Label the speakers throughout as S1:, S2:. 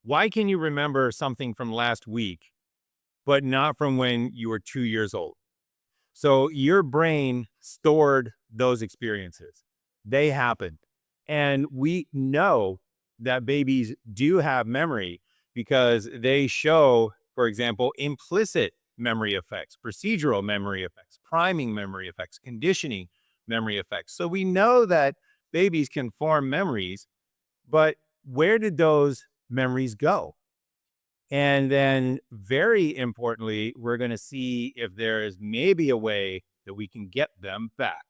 S1: Why can you remember something from last week, but not from when you were 2 years old? So your brain stored those experiences. They happened. And we know that babies do have memory because they show, for example, implicit memory effects, procedural memory effects, priming memory effects, conditioning memory effects. So we know that babies can form memories, but where did those memories go? And then, very importantly, we're going to see if there is maybe a way that we can get them back.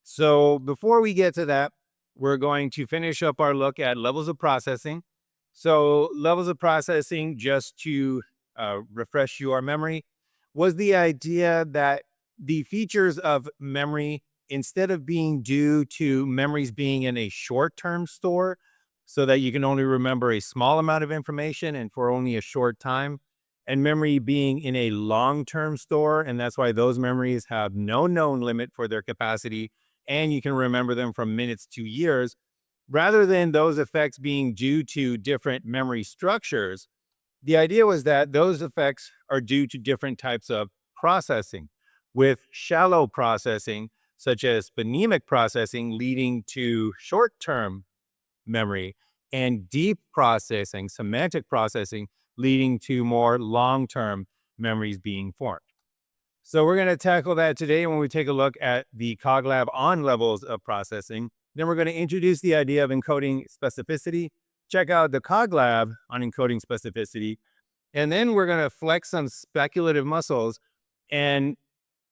S1: So, before we get to that, we're going to finish up our look at levels of processing. So, levels of processing, just to refresh your memory, was the idea that the features of memory, instead of being due to memories being in a short term store, so that you can only remember a small amount of information and for only a short time, and memory being in a long term store. And that's why those memories have no known limit for their capacity, and you can remember them from minutes to years, rather than those effects being due to different memory structures. The idea was that those effects are due to different types of processing, with shallow processing, such as phonemic processing, leading to short term memory, and deep processing, semantic processing, leading to more long term memories being formed. So, we're going to tackle that today when we take a look at the CogLab on levels of processing. Then, we're going to introduce the idea of encoding specificity, check out the CogLab on encoding specificity, and then we're going to flex some speculative muscles and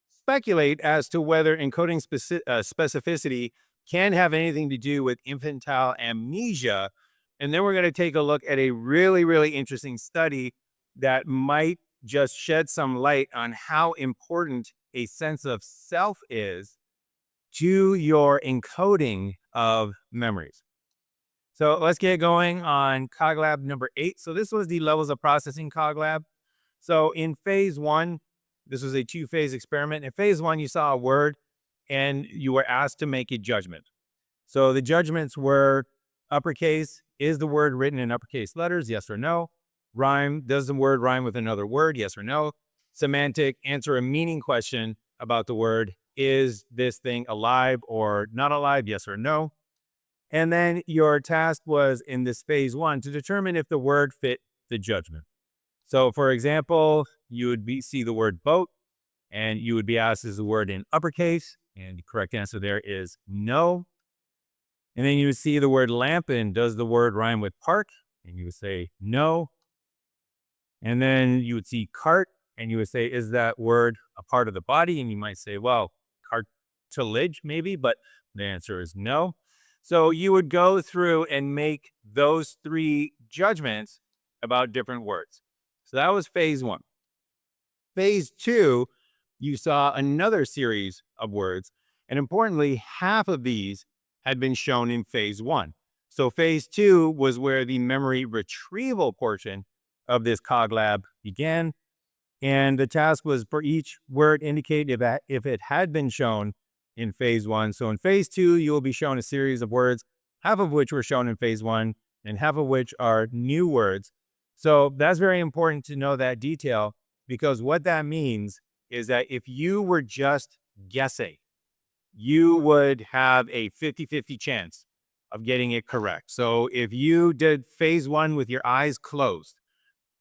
S1: speculate as to whether encoding specificity can have anything to do with infantile amnesia. And then we're going to take a look at a really, really interesting study that might just shed some light on how important a sense of self is to your encoding of memories. So let's get going on CogLab number 8. So this was the levels of processing CogLab. So in phase one, this was a two-phase experiment. In phase one, you saw a word and you were asked to make a judgment. So the judgments were: uppercase, is the word written in uppercase letters? Yes or no. Rhyme, does the word rhyme with another word? Yes or no. Semantic, answer a meaning question about the word. Is this thing alive or not alive? Yes or no. And then your task was in this phase one to determine if the word fit the judgment. So, for example, you would see the word boat, and you would be asked, is the word in uppercase? And the correct answer there is no. And then you would see the word lamp, and does the word rhyme with park? And you would say no. And then you would see cart, and you would say, is that word a part of the body? And you might say, well, cartilage maybe, but the answer is no. So you would go through and make those three judgments about different words. So that was phase one. Phase two, you saw another series of words. And importantly, half of these had been shown in phase one. So phase two was where the memory retrieval portion of this CogLab began. And the task was for each word indicate if it had been shown in phase one. So in phase two, you will be shown a series of words, half of which were shown in phase one, and half of which are new words. So that's very important to know that detail, because what that means is that if you were just guessing, you would have a 50-50 chance of getting it correct. So if you did phase one with your eyes closed,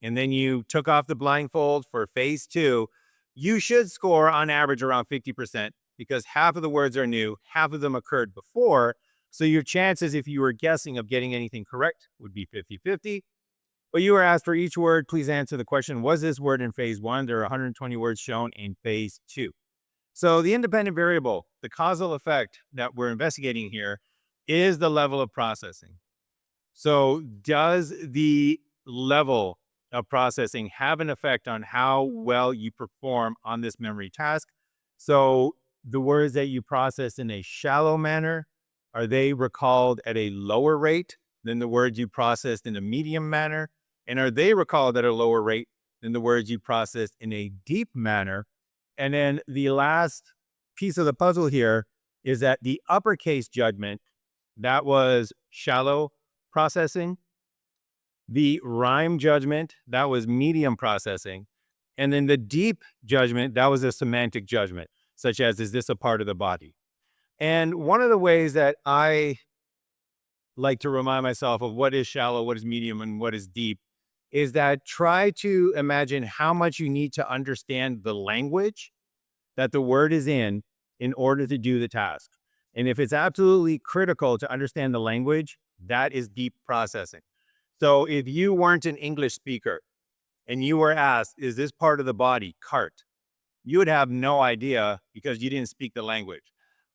S1: and then you took off the blindfold for phase two, you should score on average around 50%, because half of the words are new, half of them occurred before. So your chances, if you were guessing, of getting anything correct would be 50-50. But you were asked for each word, please answer the question, was this word in phase one? There are 120 words shown in phase two. So the independent variable, the causal effect that we're investigating here, is the level of processing. So does the level of processing have an effect on how well you perform on this memory task? So the words that you process in a shallow manner, are they recalled at a lower rate than the words you processed in a medium manner? And are they recalled at a lower rate than the words you processed in a deep manner? And then the last piece of the puzzle here is that the uppercase judgment, that was shallow processing. The rhyme judgment, that was medium processing. And then the deep judgment, that was a semantic judgment, such as, is this a part of the body? And one of the ways that I like to remind myself of what is shallow, what is medium, and what is deep is that try to imagine how much you need to understand the language that the word is in order to do the task. And if it's absolutely critical to understand the language, that is deep processing. So if you weren't an English speaker and you were asked, is this part of the body, cart? You would have no idea because you didn't speak the language.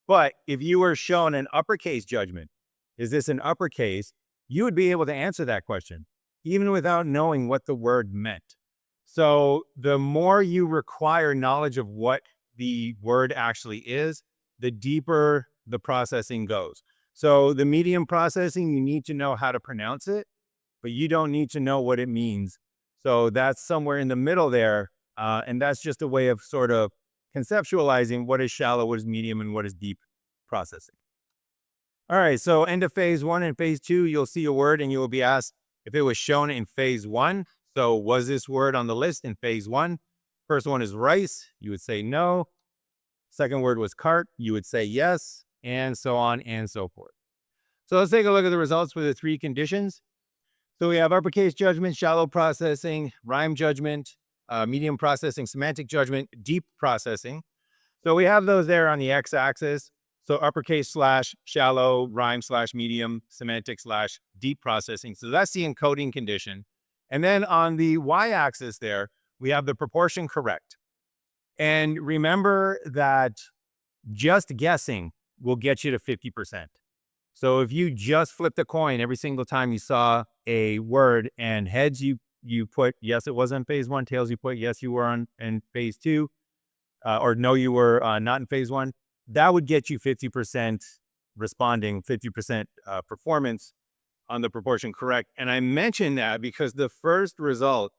S1: But if you were shown an uppercase judgment, is this an uppercase? You would be able to answer that question, even without knowing what the word meant. So the more you require knowledge of what the word actually is, the deeper the processing goes. So the medium processing, you need to know how to pronounce it, but you don't need to know what it means. So that's somewhere in the middle there. And that's just a way of sort of conceptualizing what is shallow, what is medium, and what is deep processing. All right, so end of phase one and phase two, you'll see a word and you will be asked if it was shown in phase one. So was this word on the list in phase one? First one is rice, you would say no. Second word was cart, you would say yes, and so on and so forth. So let's take a look at the results for the three conditions. So we have uppercase judgment, shallow processing, rhyme judgment, medium processing, semantic judgment, deep processing. So we have those there on the x-axis. So uppercase slash shallow, rhyme slash medium, semantic slash deep processing. So that's the encoding condition. And then on the y-axis there, we have the proportion correct. And remember that just guessing will get you to 50%. So if you just flipped a coin every single time you saw a word, and heads you put yes it was on phase one, tails you put yes you were on in phase two, or no you were not in phase one, that would get you 50% responding, 50% performance on the proportion correct. And I mention that because the first result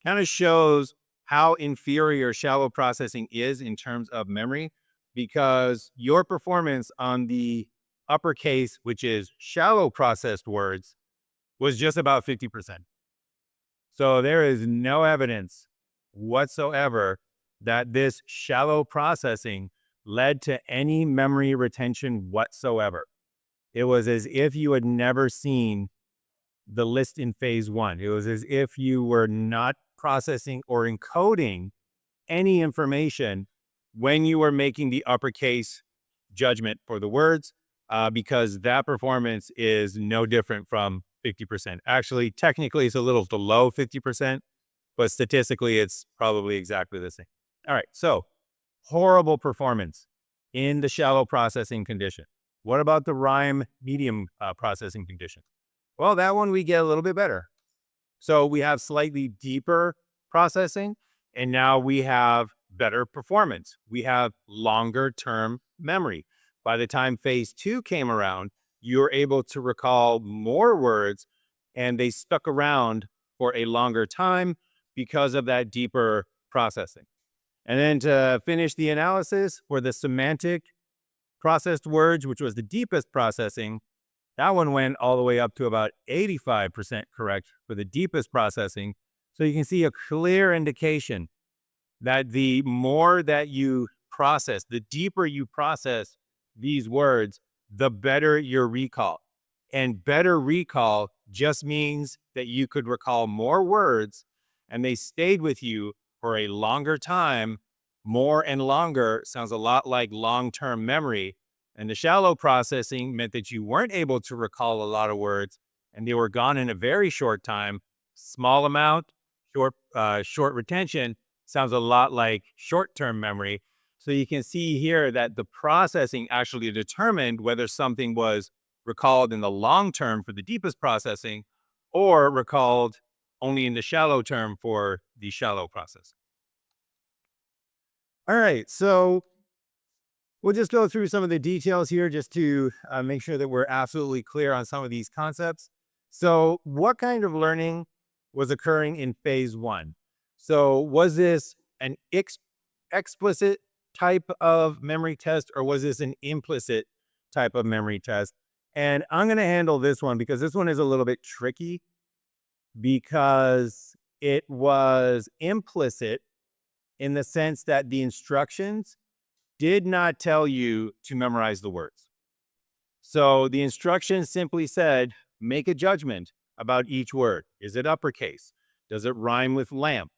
S1: kind of shows how inferior shallow processing is in terms of memory, because your performance on the uppercase, which is shallow processed words, was just about 50%. So there is no evidence whatsoever that this shallow processing led to any memory retention whatsoever. It was as if you had never seen the list in phase one. It was as if you were not processing or encoding any information when you were making the uppercase judgment for the words, because that performance is no different from 50%. Actually, technically, it's a little below 50%, but statistically, it's probably exactly the same. All right, so horrible performance in the shallow processing condition. What about the rhyme medium processing condition? Well, that one we get a little bit better. So we have slightly deeper processing, and now we have better performance. We have longer term memory. By the time phase two came around, you were able to recall more words, and they stuck around for a longer time because of that deeper processing. And then to finish the analysis for the semantic processed words, which was the deepest processing, that one went all the way up to about 85% correct for the deepest processing. So you can see a clear indication that the more that you process, the deeper you process these words, the better your recall. And better recall just means that you could recall more words and they stayed with you for a longer time. More and longer sounds a lot like long-term memory. And the shallow processing meant that you weren't able to recall a lot of words and they were gone in a very short time. Small amount, short retention sounds a lot like short-term memory. So you can see here that the processing actually determined whether something was recalled in the long term for the deepest processing or recalled only in the shallow term for the shallow processing. All right, so we'll just go through some of the details here just to make sure that we're absolutely clear on some of these concepts. So what kind of learning was occurring in phase one? So was this an explicit type of memory test or was this an implicit type of memory test? And I'm going to handle this one because this one is a little bit tricky. because it was implicit in the sense that the instructions did not tell you to memorize the words. So the instructions simply said, make a judgment about each word. Is it uppercase? Does it rhyme with lamp?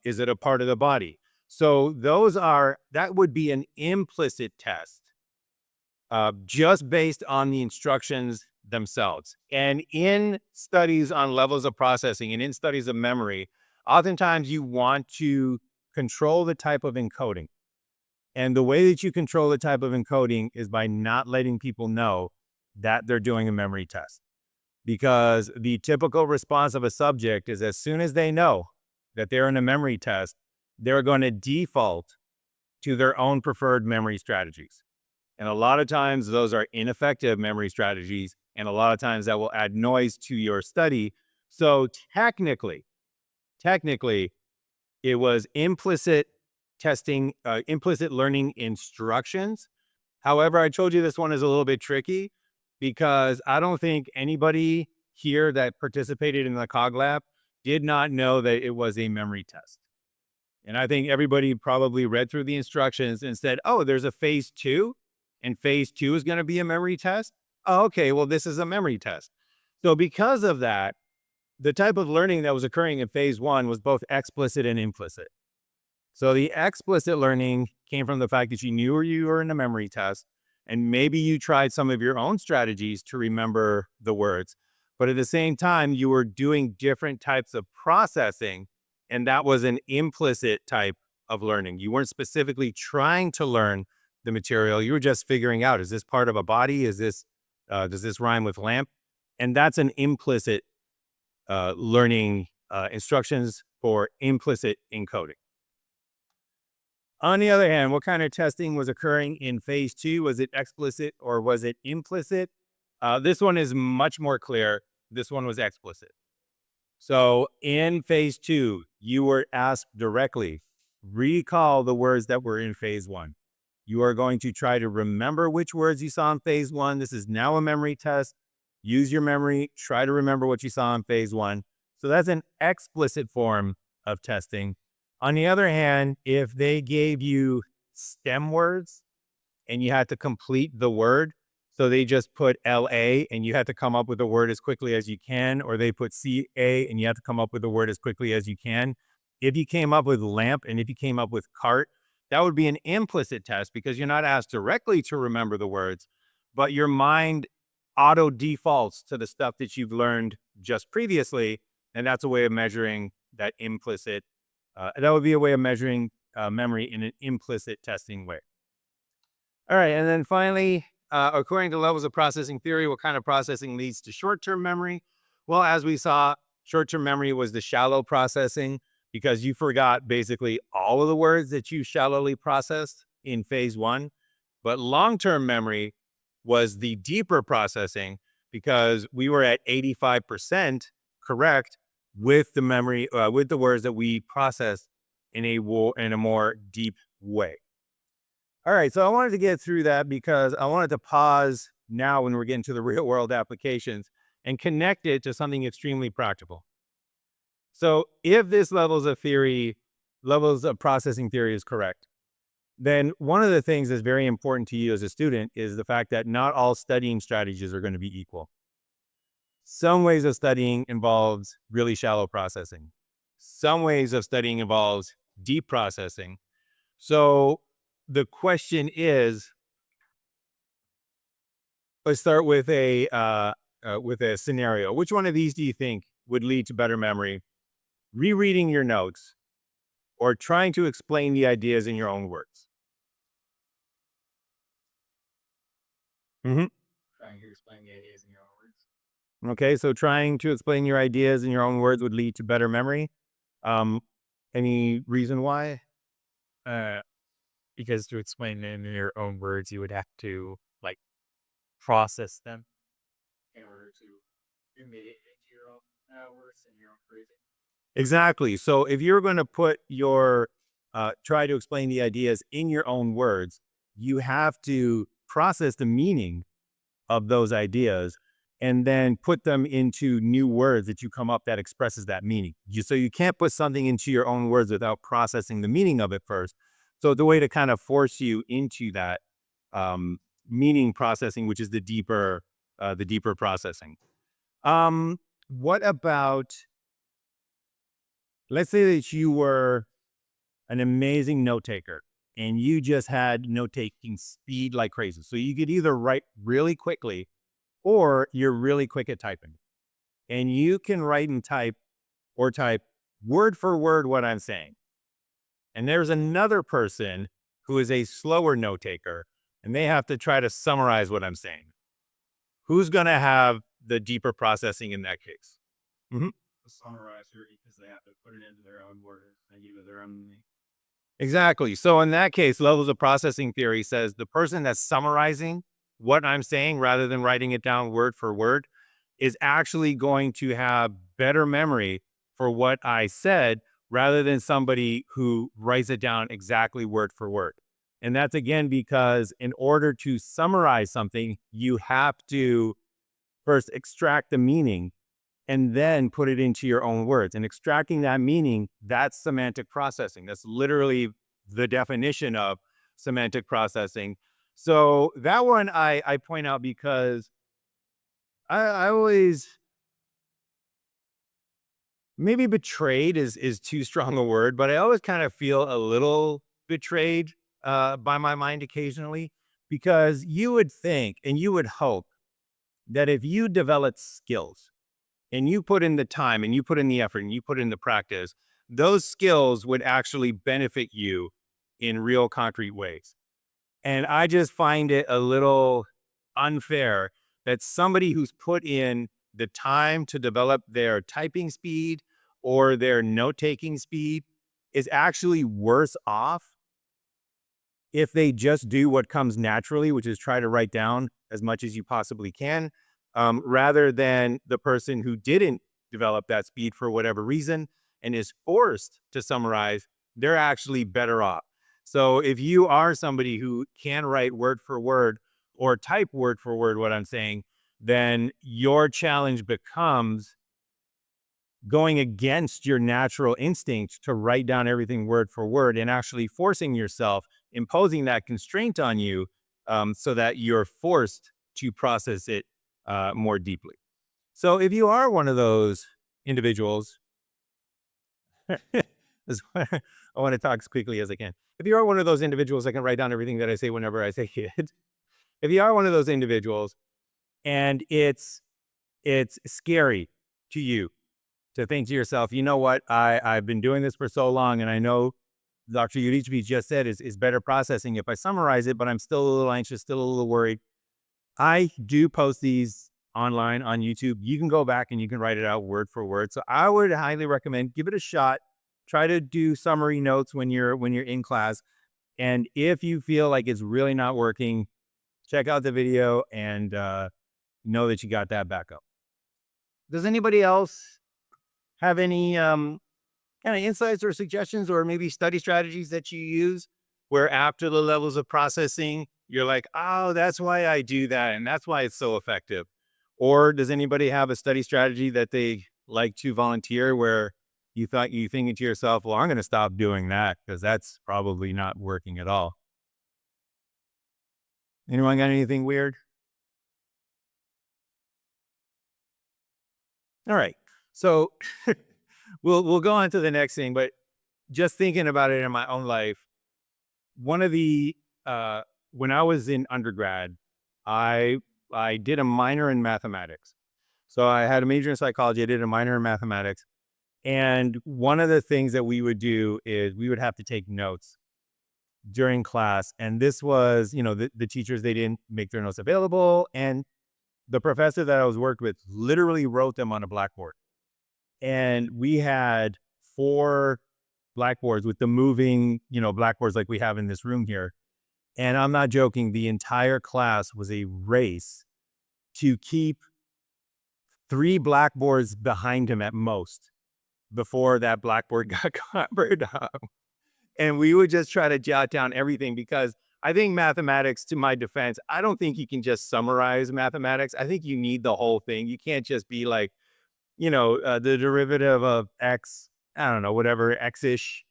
S1: Is it a part of the body? So that would be an implicit test, just based on the instructions themselves. And in studies on levels of processing and in studies of memory, oftentimes you want to control the type of encoding. And the way that you control the type of encoding is by not letting people know that they're doing a memory test. Because the typical response of a subject is as soon as they know that they're in a memory test, they're going to default to their own preferred memory strategies. And a lot of times those are ineffective memory strategies. And a lot of times that will add noise to your study. So technically, it was implicit testing, implicit learning instructions. However, I told you this one is a little bit tricky because I don't think anybody here that participated in the CogLab did not know that it was a memory test. And I think everybody probably read through the instructions and said, oh, there's a phase 2 and phase 2 is going to be a memory test. Oh, okay, well, this is a memory test. So because of that, the type of learning that was occurring in phase 1 was both explicit and implicit. So the explicit learning came from the fact that you knew you were in a memory test, and maybe you tried some of your own strategies to remember the words. But at the same time, you were doing different types of processing, and that was an implicit type of learning. You weren't specifically trying to learn the material. You were just figuring out, is this part of a body? Does this rhyme with lamp? And that's an implicit learning, instructions for implicit encoding. On the other hand, what kind of testing was occurring in phase 2? Was it explicit or was it implicit? This one is much more clear. This one was explicit. So in phase 2, you were asked directly, recall the words that were in phase 1. You are going to try to remember which words you saw in phase 1. This is now a memory test. Use your memory. Try to remember what you saw in phase 1. So that's an explicit form of testing. On the other hand, if they gave you STEM words and you had to complete the word, so they just put LA and you had to come up with a word as quickly as you can, or they put CA and you have to come up with a word as quickly as you can. If you came up with lamp and if you came up with cart, that would be an implicit test because you're not asked directly to remember the words, but your mind auto defaults to the stuff that you've learned just previously. And that's a way of measuring that implicit. That would be a way of measuring memory in an implicit testing way. All right. And then finally, according to levels of processing theory, what kind of processing leads to short-term memory? Well, as we saw, short-term memory was the shallow processing because you forgot basically all of the words that you shallowly processed in phase 1. But long-term memory was the deeper processing because we were at 85% correct with the memory, with the words that we processed in a more deep way. All right, so I wanted to get through that because I wanted to pause now when we're getting to the real world applications and connect it to something extremely practical. So if this levels of processing theory is correct, then one of the things that's very important to you as a student is the fact that not all studying strategies are going to be equal. Some ways of studying involves really shallow processing. Some ways of studying involves deep processing. So the question is, let's start with a scenario. Which one of these do you think would lead to better memory? Rereading your notes or trying to explain the ideas in your own words? Mm-hmm.
S2: Trying to explain the ideas in your own words.
S1: Okay, so trying to explain your ideas in your own words would lead to better memory. Um, any reason why?
S2: Uh, because to explain it in your own words, you would have to like process them in order to commit it into your own words and your own phrasing.
S1: Exactly. So if you're going to put your try to explain the ideas in your own words, you have to process the meaning of those ideas. and then put them into new words that you come up that expresses that meaning. So you can't put something into your own words without processing the meaning of it first. So the way to kind of force you into that um, meaning processing, which is the deeper processing. What about, let's say that you were an amazing note taker and you just had note taking speed like crazy. So you could either write really quickly or you're really quick at typing. And you can write and type or type word for word what I'm saying. And there's another person who is a slower note taker and they have to try to summarize what I'm saying. Who's going to have the deeper processing in that case? Mm-hmm.
S2: The summarizer, because they have to put it into their own words and give it their own meaning.
S1: Exactly. So in that case, levels of processing theory says the person that's summarizing what I'm saying rather than writing it down word for word is actually going to have better memory for what I said rather than somebody who writes it down exactly word for word. And that's again because in order to summarize something, you have to first extract the meaning and then put it into your own words. And extracting that meaning, that's semantic processing. That's literally the definition of semantic processing. So that one I point out because I always, maybe betrayed is too strong a word, but I always kind of feel a little betrayed by my mind occasionally because you would think and you would hope that if you develop skills and you put in the time and you put in the effort and you put in the practice, those skills would actually benefit you in real concrete ways. And I just find it a little unfair that somebody who's put in the time to develop their typing speed or their note taking speed is actually worse off if they just do what comes naturally, which is try to write down as much as you possibly can, rather than the person who didn't develop that speed for whatever reason and is forced to summarize, they're actually better off. So if you are somebody who can write word for word or type word for word what I'm saying, then your challenge becomes going against your natural instinct to write down everything word for word and actually forcing yourself, imposing that constraint on you so that you're forced to process it more deeply. So if you are one of those individuals, I want to talk as quickly as I can. If you are one of those individuals that can write down everything that I say whenever I say it, if you are one of those individuals and it's scary to you to think to yourself, you know what, I've been doing this for so long, and I know Dr. Yurichbi just said is better processing if I summarize it, but I'm still a little anxious, still a little worried. I do post these online on YouTube. You can go back and you can write it out word for word. So I would highly recommend give it a shot. Try to do summary notes when you're in class. And if you feel like it's really not working, check out the video and know that you got that backup. Does anybody else have any kind of insights or suggestions or maybe study strategies that you use where after the levels of processing, you're like, oh, that's why I do that. And that's why it's so effective. Or does anybody have a study strategy that they like to volunteer where you thinking to yourself, well, I'm going to stop doing that because that's probably not working at all. Anyone got anything weird? All right. So we'll go on to the next thing, but just thinking about it in my own life, one of the when I was in undergrad, I did a minor in mathematics. So I had a major in psychology, I did a minor in mathematics. And one of the things that we would do is we would have to take notes during class. And this was, the teachers, they didn't make their notes available. And the professor that I was worked with literally wrote them on a blackboard. And we had 4 blackboards with the moving, blackboards like we have in this room here. And I'm not joking, the entire class was a race to keep 3 blackboards behind him at most before that blackboard got covered up. And we would just try to jot down everything because I think mathematics, to my defense, I don't think you can just summarize mathematics. I think you need the whole thing. You can't just be like, the derivative of x, I don't know, whatever x-ish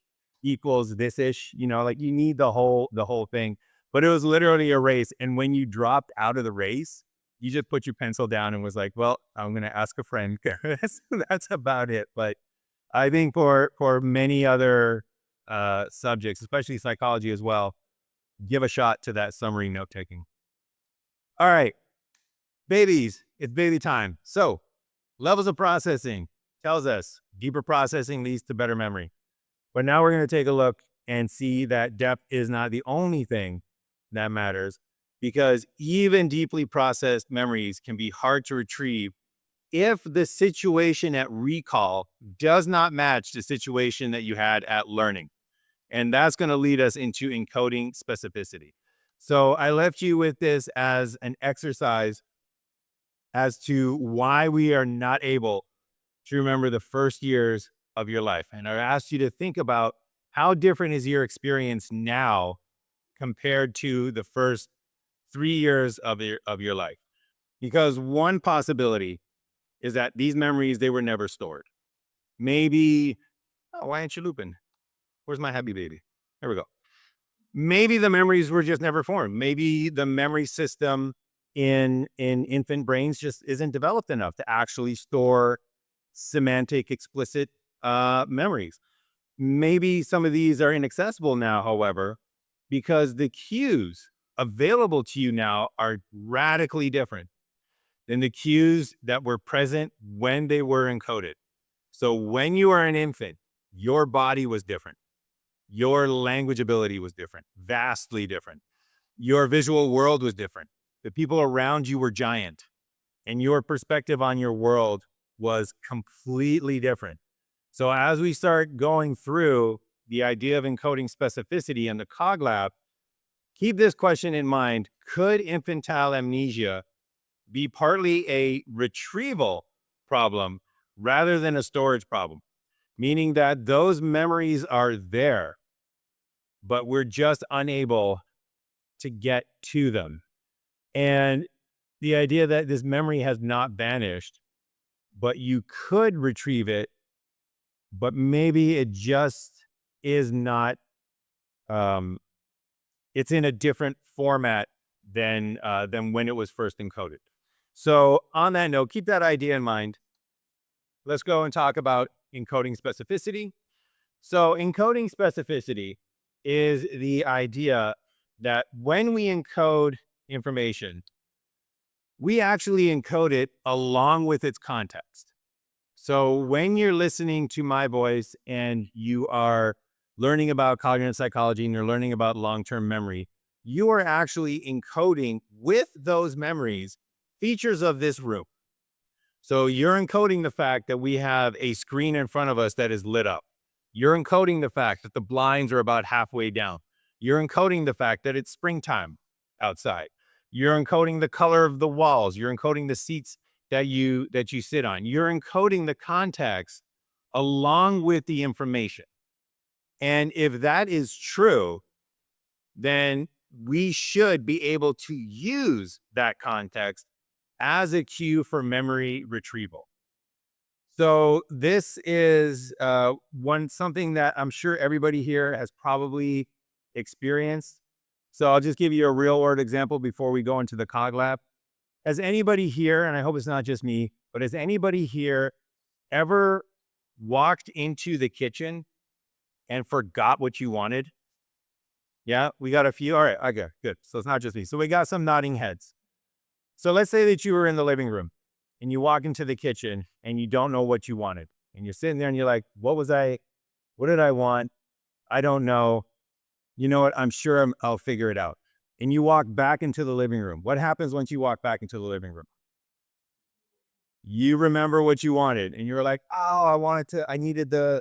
S1: equals this-ish, like you need the whole thing. But it was literally a race. And when you dropped out of the race, you just put your pencil down and was like, well, I'm going to ask a friend. That's about it. But I think for many other subjects, especially psychology as well, give a shot to that summary note taking. All right, babies, it's baby time. So levels of processing tells us deeper processing leads to better memory. But now we're going to take a look and see that depth is not the only thing that matters, because even deeply processed memories can be hard to retrieve if the situation at recall does not match the situation that you had at learning. And that's going to lead us into encoding specificity. So I left you with this as an exercise as to why we are not able to remember the first years of your life. And I asked you to think about how different is your experience now compared to the first 3 years of your life. Because one possibility is that these memories, they were never stored. Maybe, oh, why aren't you looping? Where's my happy baby? There we go. Maybe the memories were just never formed. Maybe the memory system in infant brains just isn't developed enough to actually store semantic explicit memories. Maybe some of these are inaccessible now, however, because the cues available to you now are radically different than the cues that were present when they were encoded. So when you were an infant, your body was different. Your language ability was different, vastly different. Your visual world was different. The people around you were giant, and your perspective on your world was completely different. So as we start going through the idea of encoding specificity in the CogLab, keep this question in mind. Could infantile amnesia be partly a retrieval problem rather than a storage problem? Meaning that those memories are there, but we're just unable to get to them. And the idea that this memory has not vanished, but you could retrieve it, but maybe it just is not, it's in a different format than when it was first encoded. So on that note, keep that idea in mind. Let's go and talk about encoding specificity. So encoding specificity is the idea that when we encode information, we actually encode it along with its context. So when you're listening to my voice and you are learning about cognitive psychology and you're learning about long-term memory, you are actually encoding with those memories features of this room. So you're encoding the fact that we have a screen in front of us that is lit up. You're encoding the fact that the blinds are about halfway down. You're encoding the fact that it's springtime outside. You're encoding the color of the walls. You're encoding the seats that you sit on. You're encoding the context along with the information. And if that is true, then we should be able to use that context as a cue for memory retrieval. So this is something that I'm sure everybody here has probably experienced. So I'll just give you a real world example before we go into the CogLab. Has anybody here, and I hope it's not just me, but has anybody here ever walked into the kitchen and forgot what you wanted? Yeah, we got a few. All right, okay, good. So it's not just me. So we got some nodding heads. So let's say that you were in the living room and you walk into the kitchen and you don't know what you wanted. And you're sitting there and you're like, what did I want? I don't know. You know what? I'm sure I'll figure it out. And you walk back into the living room. What happens once you walk back into the living room? You remember what you wanted and you're like, oh, I needed the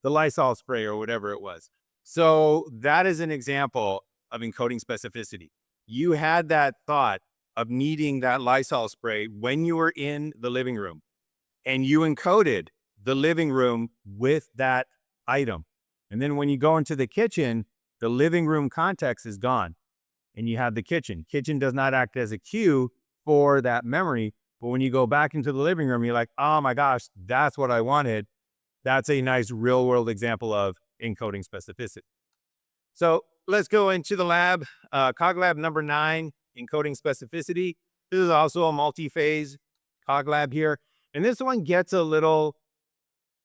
S1: Lysol spray or whatever it was. So that is an example of encoding specificity. You had that thought of needing that Lysol spray when you were in the living room, and you encoded the living room with that item. And then when you go into the kitchen, the living room context is gone. and you have the kitchen. Kitchen does not act as a cue for that memory. But when you go back into the living room, you're like, oh my gosh, that's what I wanted. That's a nice real world example of encoding specificity. So let's go into the lab. CogLab number 9, encoding specificity. This is also a multi-phase CogLab here. And this one gets a little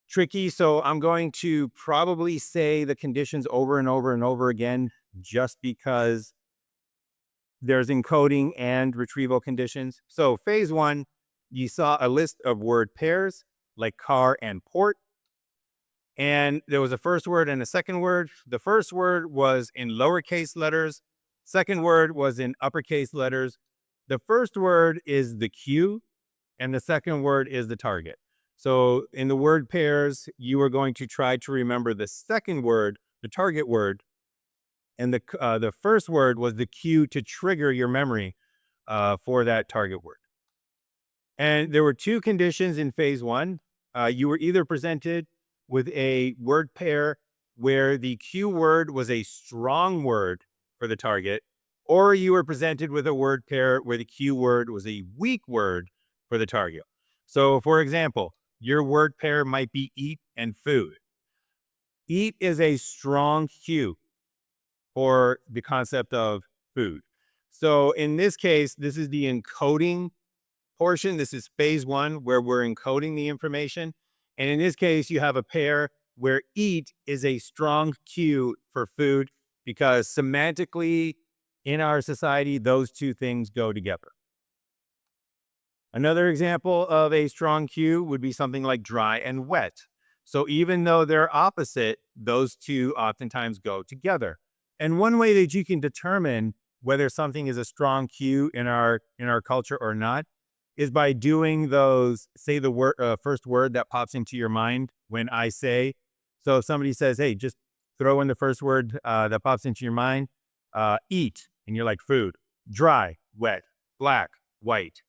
S1: tricky. So I'm going to probably say the conditions over and over and over again, just because there's encoding and retrieval conditions. So phase 1, you saw a list of word pairs like car and port. And there was a first word and a second word. The first word was in lowercase letters. Second word was in uppercase letters. The first word is the cue, and the second word is the target. So in the word pairs, you are going to try to remember the second word, the target word, and the first word was the cue to trigger your memory for that target word. And there were 2 conditions in phase 1. You were either presented with a word pair where the cue word was a strong word for the target, or you were presented with a word pair where the cue word was a weak word for the target. So, for example, your word pair might be eat and food. Eat is a strong cue for the concept of food. So, in this case, this is the encoding portion. This is phase 1 where we're encoding the information. And in this case, you have a pair where eat is a strong cue for food because semantically in our society, those 2 things go together. Another example of a strong cue would be something like dry and wet. So even though they're opposite, those 2 oftentimes go together. And one way that you can determine whether something is a strong cue in our culture or not is by doing those, say the first word that pops into your mind when I say. So if somebody says, hey, just throw in the first word that pops into your mind, eat, and you're like food, dry, wet, black, white,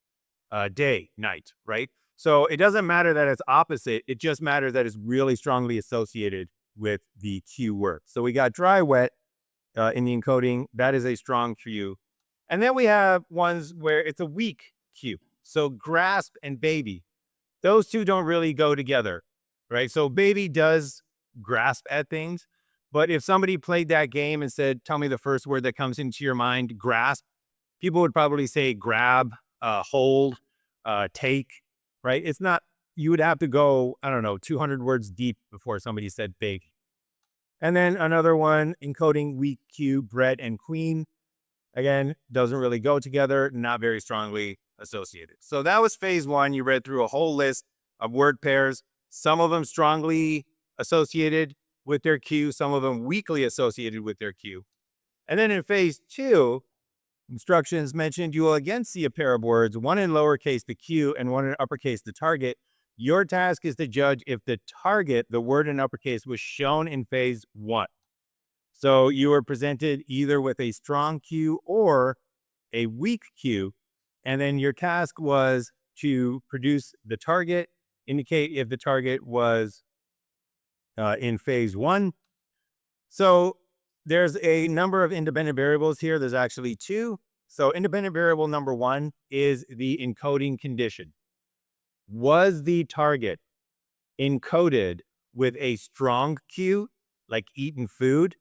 S1: day, night, right? So it doesn't matter that it's opposite. It just matters that it's really strongly associated with the cue word. So we got dry, wet in the encoding. That is a strong cue. And then we have ones where it's a weak cue. So grasp and baby, those 2 don't really go together, right? So baby does grasp at things, but if somebody played that game and said, tell me the first word that comes into your mind, grasp, people would probably say grab, hold, take, right? It's not, you would have to go, I don't know, 200 words deep before somebody said baby. And then another one, encoding weak cue, bread and queen. Again, doesn't really go together, not very strongly associated. So that was phase 1. You read through a whole list of word pairs, some of them strongly associated with their cue, some of them weakly associated with their cue. And then in phase 2, instructions mentioned you will again see a pair of words, one in lowercase, the cue, and one in uppercase, the target. Your task is to judge if the target, the word in uppercase, was shown in phase 1. So you were presented either with a strong cue or a weak cue, and then your task was to produce the target, indicate if the target was in phase 1. So there's a number of independent variables here. There's actually 2. So independent variable number 1 is the encoding condition. Was the target encoded with a strong cue, like eaten food,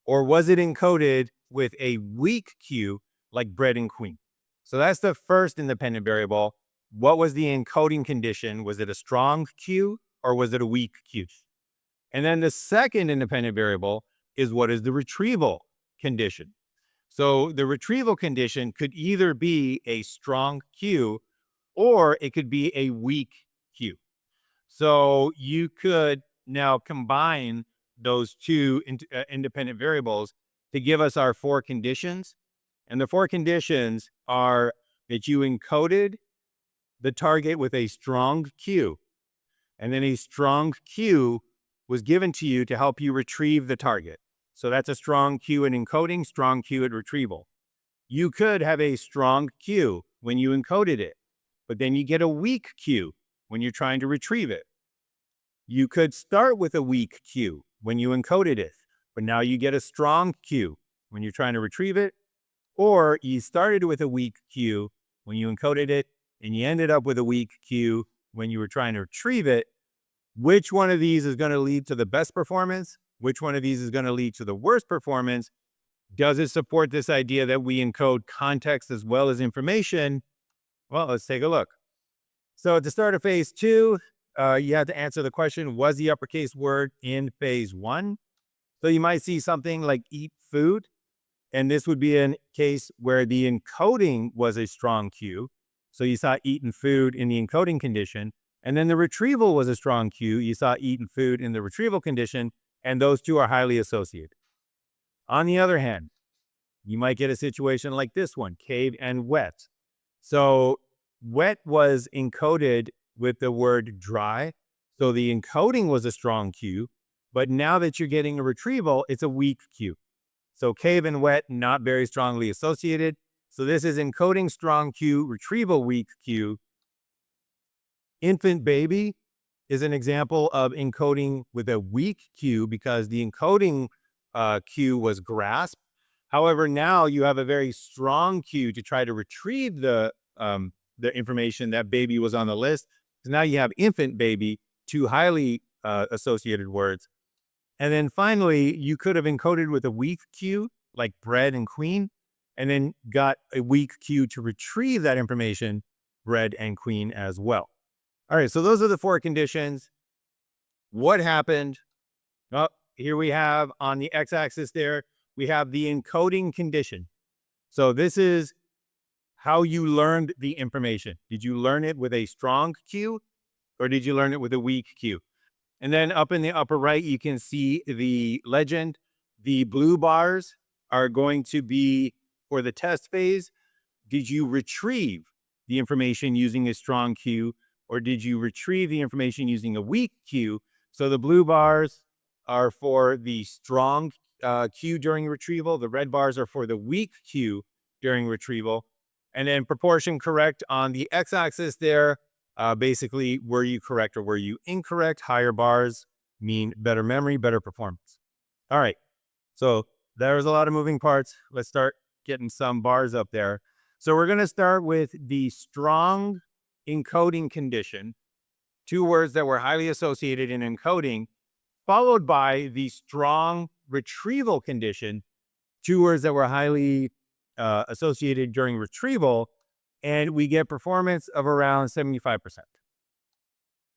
S1: or was it encoded with a weak cue, like bread and queen? So that's the first independent variable. What was the encoding condition? Was it a strong cue or was it a weak cue? And then the second independent variable is what is the retrieval condition? So the retrieval condition could either be a strong cue or it could be a weak cue. So you could now combine those 2 independent variables to give us our 4 conditions. And the 4 conditions are that you encoded the target with a strong cue, and then a strong cue was given to you to help you retrieve the target. So that's a strong cue in encoding, strong cue at retrieval. You could have a strong cue when you encoded it, but then you get a weak cue when you're trying to retrieve it. You could start with a weak cue when you encoded it, but now you get a strong cue when you're trying to retrieve it. or you started with a weak cue when you encoded it, and you ended up with a weak cue when you were trying to retrieve it. Which one of these is going to lead to the best performance? Which one of these is going to lead to the worst performance? Does it support this idea that we encode context as well as information? Well, let's take a look. So at the start of phase two, you have to answer the question, was the uppercase word in phase one? So you might see something like eat food, and this would be a case where the encoding was a strong cue. So you saw eaten food in the encoding condition, and then the retrieval was a strong cue. You saw eaten food in the retrieval condition, and those two are highly associated. On the other hand, you might get a situation like this one, cave and wet. So wet was encoded with the word dry. So the encoding was a strong cue, but now that you're getting a retrieval, it's a weak cue. So cave and wet, not very strongly associated. So this is encoding strong cue, retrieval weak cue. Infant baby is an example of encoding with a weak cue because the encoding cue was grasp. However, now you have a very strong cue to try to retrieve the information that baby was on the list. So now you have infant baby, two highly associated words. And then finally, you could have encoded with a weak cue, like bread and queen, and then got a weak cue to retrieve that information, bread and queen as well. All right, so those are the four conditions. What happened? Oh, here we have on the x-axis there, we have the encoding condition. So this is how you learned the information. Did you learn it with a strong cue or did you learn it with a weak cue? And then up in the upper right, you can see the legend. The blue bars are going to be for the test phase. Did you retrieve the information using a strong cue or did you retrieve the information using a weak cue? So the blue bars are for the strong cue during retrieval. The red bars are for the weak cue during retrieval. And then proportion correct on the x-axis there. Basically, were you correct or were you incorrect? Higher bars mean better memory, better performance. All right. So there's a lot of moving parts. Let's start getting some bars up there. So we're going to start with the strong encoding condition, two words that were highly associated in encoding, followed by the strong retrieval condition, two words that were highly associated during retrieval, and we get performance of around 75%.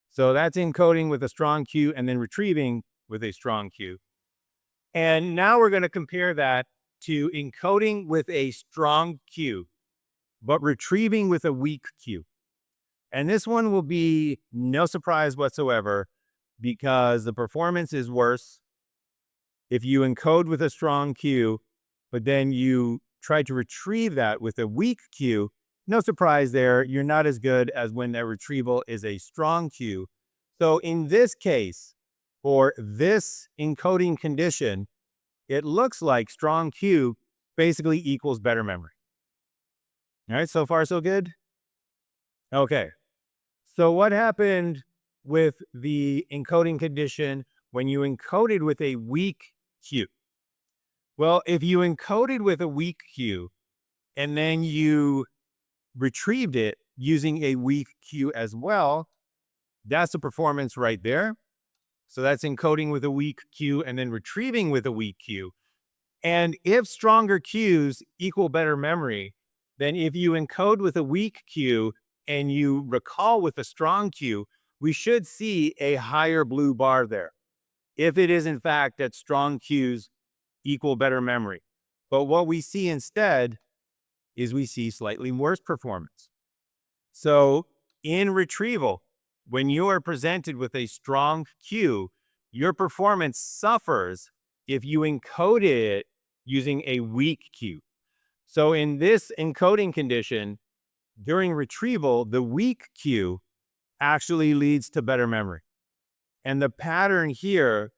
S1: So that's encoding with a strong cue and then retrieving with a strong cue. And now we're going to compare that to encoding with a strong cue, but retrieving with a weak cue. And this one will be no surprise whatsoever because the performance is worse if you encode with a strong cue, but then you try to retrieve that with a weak cue. No surprise there, you're not as good as when that retrieval is a strong cue. So in this case, for this encoding condition, it looks like strong cue basically equals better memory. All right, so far so good? Okay. So what happened with the encoding condition when you encoded with a weak cue? Well, if you encoded with a weak cue and then you retrieved it using a weak cue as well, that's the performance right there. So that's encoding with a weak cue and then retrieving with a weak cue. And if stronger cues equal better memory, then if you encode with a weak cue and you recall with a strong cue, we should see a higher blue bar there. If it is in fact that strong cues equal better memory. But what we see instead is we see slightly worse performance. So in retrieval, when you are presented with a strong cue, your performance suffers if you encoded it using a weak cue. So in this encoding condition, during retrieval, the weak cue actually leads to better memory. And the pattern here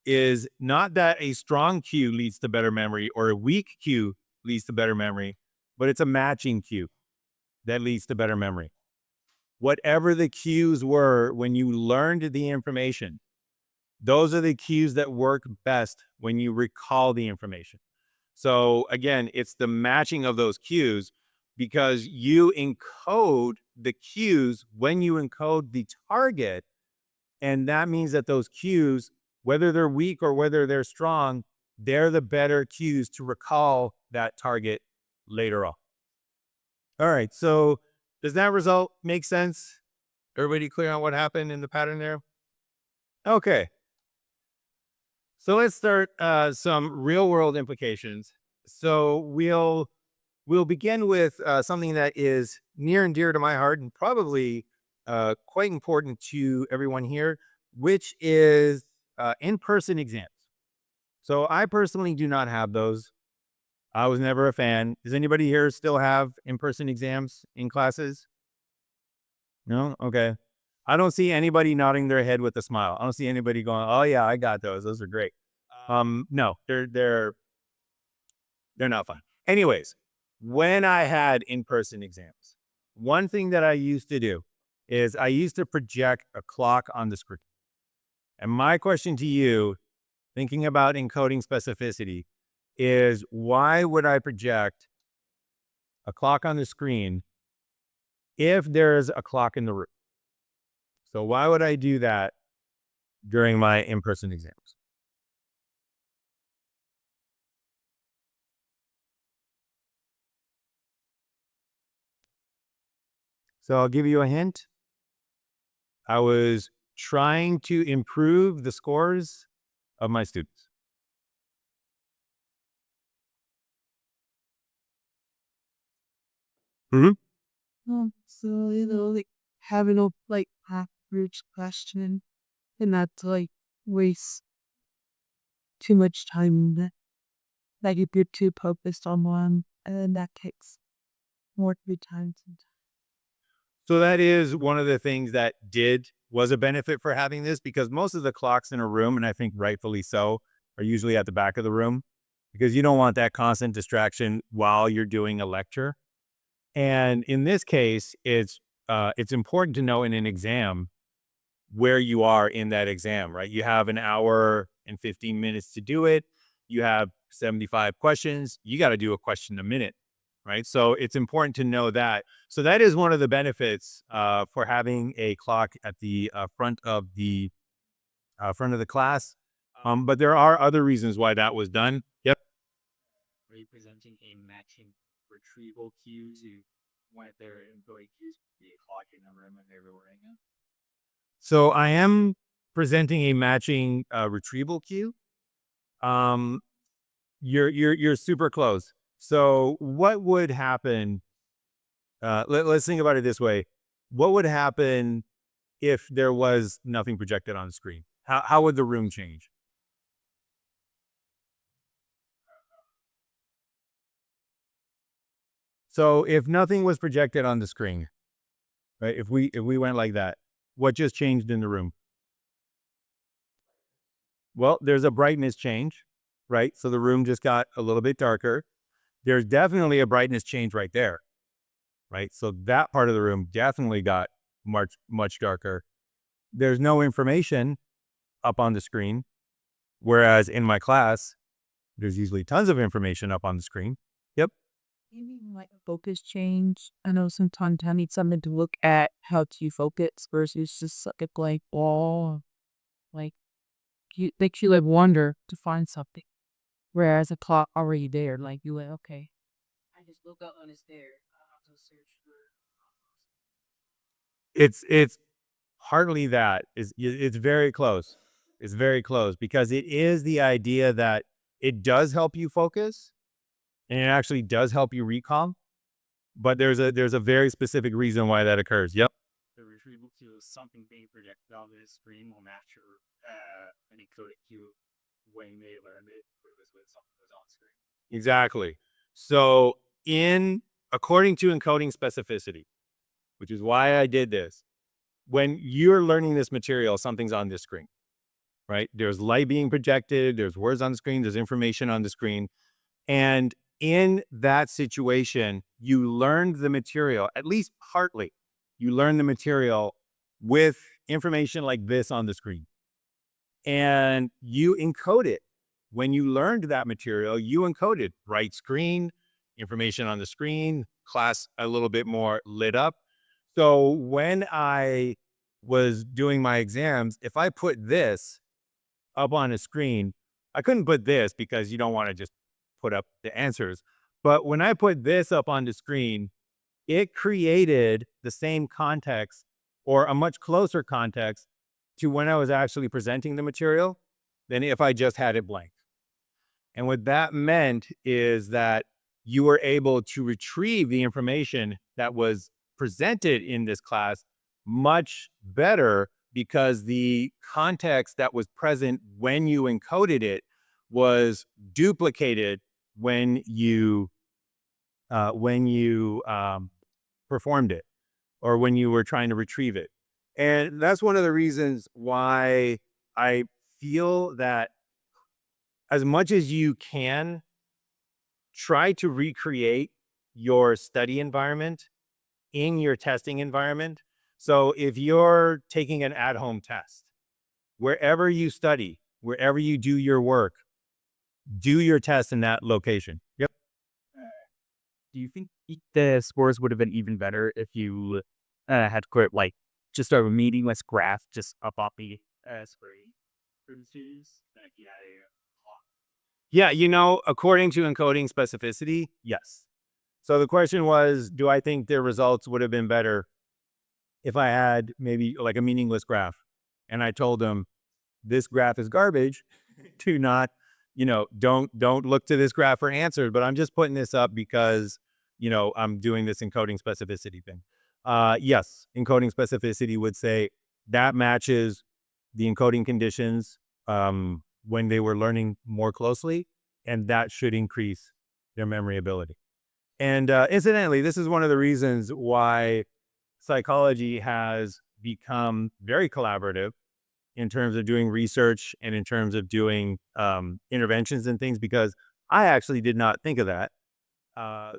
S1: is not that a strong cue leads to better memory or a weak cue leads to better memory, but it's a matching cue that leads to better memory. Whatever the cues were when you learned the information, those are the cues that work best when you recall the information. So again, it's the matching of those cues because you encode the cues when you encode the target. And that means that those cues, whether they're weak or whether they're strong, they're the better cues to recall that target later on. All right. So does that result make sense? Everybody clear on what happened in the pattern there? Okay. So let's start some real world implications. So we'll begin with something that is near and dear to my heart and probably quite important to everyone here, which is in-person exams. So I personally do not have those. I was never a fan. Does anybody here still have in-person exams in classes? No? Okay. I don't see anybody nodding their head with a smile. I don't see anybody going, "Oh yeah, I got those. Those are great." No, they're not fun. Anyways, when I had in-person exams, one thing that I used to do is I used to project a clock on the screen. And my question to you, thinking about encoding specificity, is why would I project a clock on the screen if there's a clock in the room? So why would I do that during my in-person exams? So I'll give you a hint. I was trying to improve the scores of my students. Mhm.
S3: So, like having a like average question and not to like waste too much time in it. Like if you're too focused on one, and then that takes more of your time sometimes.
S1: So that is one of the things that was a benefit for having this because most of the clocks in a room, and I think rightfully so, are usually at the back of the room because you don't want that constant distraction while you're doing a lecture. And in this case, it's important to know in an exam where you are in that exam, right? You have an hour and 15 minutes to do it. You have 75 questions. You got to do a question a minute, right? So it's important to know that. So that is one of the benefits for having a clock at the front of the class. But there are other reasons why that was done. Yep.
S2: Representing a matching retrieval cues. You want their employee cues to be a clock in the room and they were wearing it.
S1: So I am presenting a matching retrieval cue. Um, you're super close. So what would happen? Let's think about it this way. What would happen if there was nothing projected on the screen? How would the room change? So if nothing was projected on the screen, right? If we went like that, what just changed in the room? Well, there's a brightness change, right? So the room just got a little bit darker. There's definitely a brightness change right there, right? So that part of the room definitely got much darker. There's no information up on the screen, whereas in my class, there's usually tons of information up on the screen. Yep.
S3: Maybe like a focus change. I know sometimes I need something to look at how to focus versus just like a blank wall. Like you makes you like wonder to find something. Whereas a clock already there, like you like, okay. I just look up and it's there. I don't have to search for
S1: It's hardly that. It's very close. It's very close because it is the idea that it does help you focus and it actually does help you recall. But there's a very specific reason why that occurs. Yep.
S2: The retrieval cue is something being projected on the screen will match your an encoded cue when they learn it with something that's on screen.
S1: Exactly. So in according to encoding specificity, which is why I did this, when you're learning this material, something's on this screen, right? There's light being projected, there's words on the screen, there's information on the screen. And in that situation, you learned the material, at least partly, you learn the material with information like this on the screen. And you encode it when you learned that material, you encoded bright screen, information on the screen, class a little bit more lit up. So when I was doing my exams, if I put this up on a screen, I couldn't put this because you don't want to just put up the answers. But when I put this up on the screen, it created the same context or a much closer context to when I was actually presenting the material than if I just had it blank. And what that meant is that you were able to retrieve the information that was presented in this class much better because the context that was present when you encoded it was duplicated when you performed it or when you were trying to retrieve it. And that's one of the reasons why I feel that as much as you can, try to recreate your study environment in your testing environment. So if you're taking an at-home test, wherever you study, wherever you do your work, do your test in that location. Yep.
S2: Do you think the scores would have been even better if you had quit like just a meaningless graph just up on the screen for the students? Like, yeah,
S1: Yeah, according to encoding specificity, yes. So the question was, do I think their results would have been better if I had maybe like a meaningless graph? And I told them, this graph is garbage. Do not, don't look to this graph for answers, but I'm just putting this up because, I'm doing this encoding specificity thing. Yes, encoding specificity would say that matches the encoding conditions when they were learning more closely, and that should increase their memory ability. And incidentally, this is one of the reasons why psychology has become very collaborative in terms of doing research and in terms of doing interventions and things, because I actually did not think of that.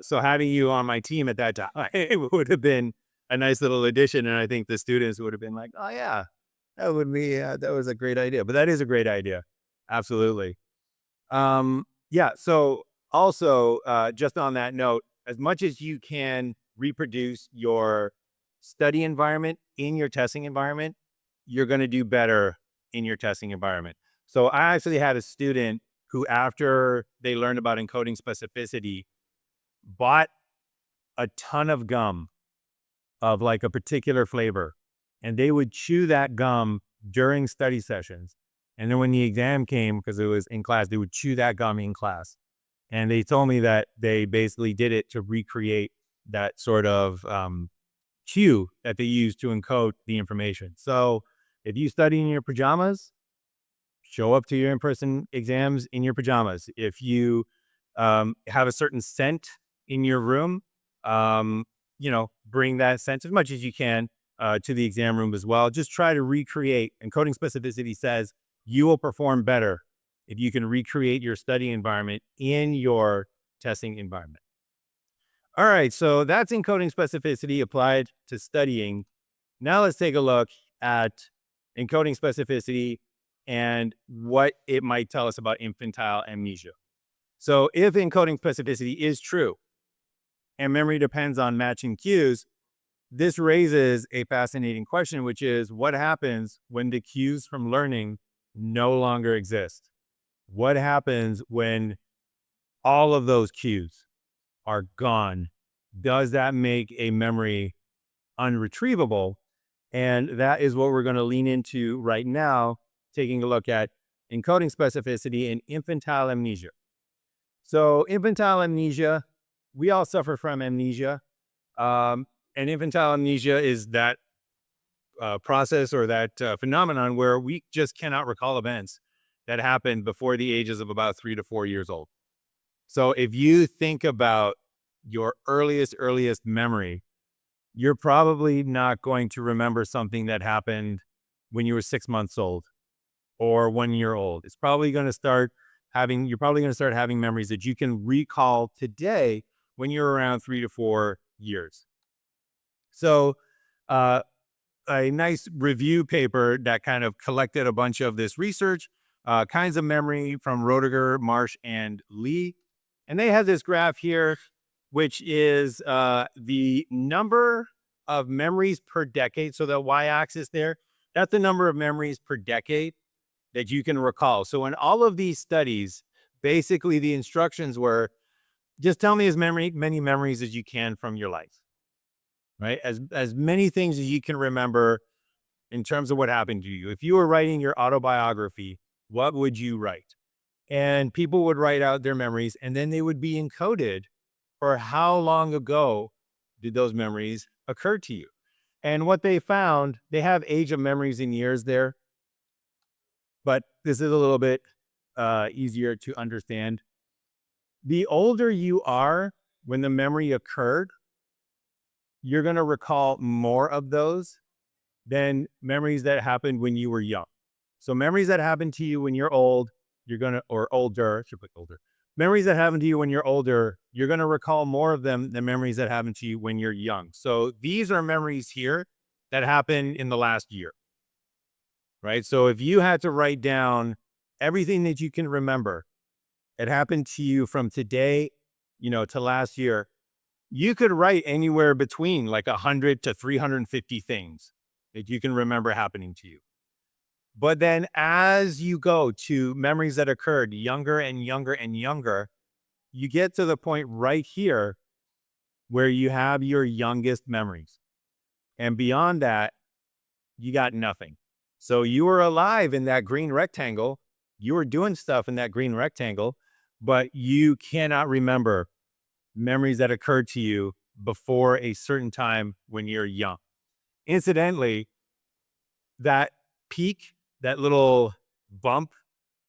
S1: So having you on my team at that time, it would have been a nice little addition. And I think the students would have been like, oh yeah, that was a great idea. But that is a great idea. Absolutely. Yeah. So also, just on that note, as much as you can reproduce your study environment in your testing environment, you're going to do better in your testing environment. So I actually had a student who, after they learned about encoding specificity, bought a ton of gum of like a particular flavor, and they would chew that gum during study sessions. And then when the exam came, because it was in class, they would chew that gum in class. And they told me that they basically did it to recreate that sort of cue that they use to encode the information. So if you study in your pajamas, show up to your in-person exams in your pajamas. If you have a certain scent in your room, bring that scent as much as you can to the exam room as well. Just try to recreate. Encoding specificity says you will perform better if you can recreate your study environment in your testing environment. All right, so that's encoding specificity applied to studying. Now let's take a look at encoding specificity and what it might tell us about infantile amnesia. So if encoding specificity is true and memory depends on matching cues, this raises a fascinating question, which is what happens when the cues from learning no longer exist? What happens when all of those cues are gone? Does that make a memory unretrievable? And that is what we're going to lean into right now, taking a look at encoding specificity and infantile amnesia. So infantile amnesia, we all suffer from amnesia. And infantile amnesia is that process or that phenomenon where we just cannot recall events that happened before the ages of about 3 to 4 years old. So if you think about your earliest memory, you're probably not going to remember something that happened when you were 6 months old or 1 year old. You're probably going to start having memories that you can recall today when you're around 3 to 4 years. So, a nice review paper that kind of collected a bunch of this research Kinds of memory from Roediger, Marsh, and Lee. And they have this graph here, which is the number of memories per decade. So the y-axis there, that's the number of memories per decade that you can recall. So in all of these studies, basically the instructions were, just tell me as many memories as you can from your life, right? As many things as you can remember in terms of what happened to you. If you were writing your autobiography, what would you write? And people would write out their memories, and then they would be encoded for how long ago did those memories occur to you. And what they found, they have age of memories in years there, but this is a little bit easier to understand. The older you are when the memory occurred, you're going to recall more of those than memories that happened when you were young. So memories that happened to you when you're old, you're going to, or older, should put older. Memories that happen to you when you're older, you're going to recall more of them than memories that happen to you when you're young. So these are memories here that happened in the last year, right? So if you had to write down everything that you can remember, it happened to you from today, to last year, you could write anywhere between like 100 to 350 things that you can remember happening to you. But then as you go to memories that occurred younger and younger and younger, you get to the point right here where you have your youngest memories. And beyond that, you got nothing. So you were alive in that green rectangle. You were doing stuff in that green rectangle, but you cannot remember memories that occurred to you before a certain time when you're young. Incidentally, that peak, that little bump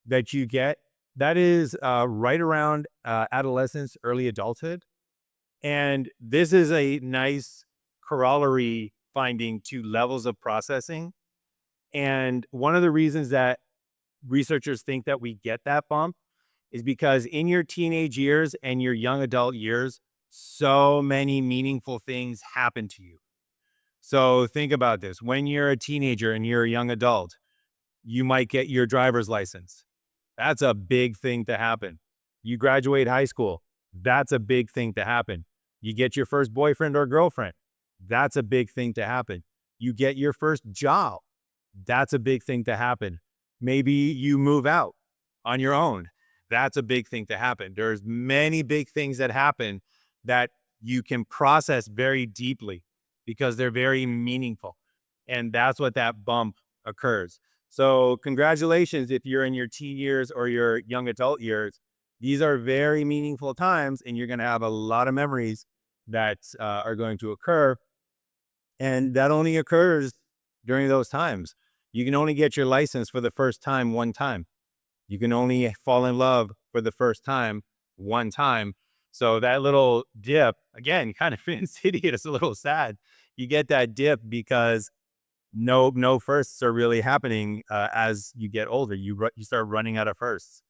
S1: that you get, that is right around adolescence, early adulthood. And this is a nice corollary finding to levels of processing. And one of the reasons that researchers think that we get that bump is because in your teenage years and your young adult years, so many meaningful things happen to you. So think about this. When you're a teenager and you're a young adult, you might get your driver's license. That's a big thing to happen. You graduate high school. That's a big thing to happen. You get your first boyfriend or girlfriend. That's a big thing to happen. You get your first job. That's a big thing to happen. Maybe you move out on your own. That's a big thing to happen. There's many big things that happen that you can process very deeply because they're very meaningful. And that's what that bump occurs. So congratulations if you're in your teen years or your young adult years. These are very meaningful times, and you're going to have a lot of memories that are going to occur. And that only occurs during those times. You can only get your license for the first time one time. You can only fall in love for the first time one time. So that little dip, again, kind of insidious, it's a little sad. You get that dip because no firsts are really happening as you get older. You start running out of firsts.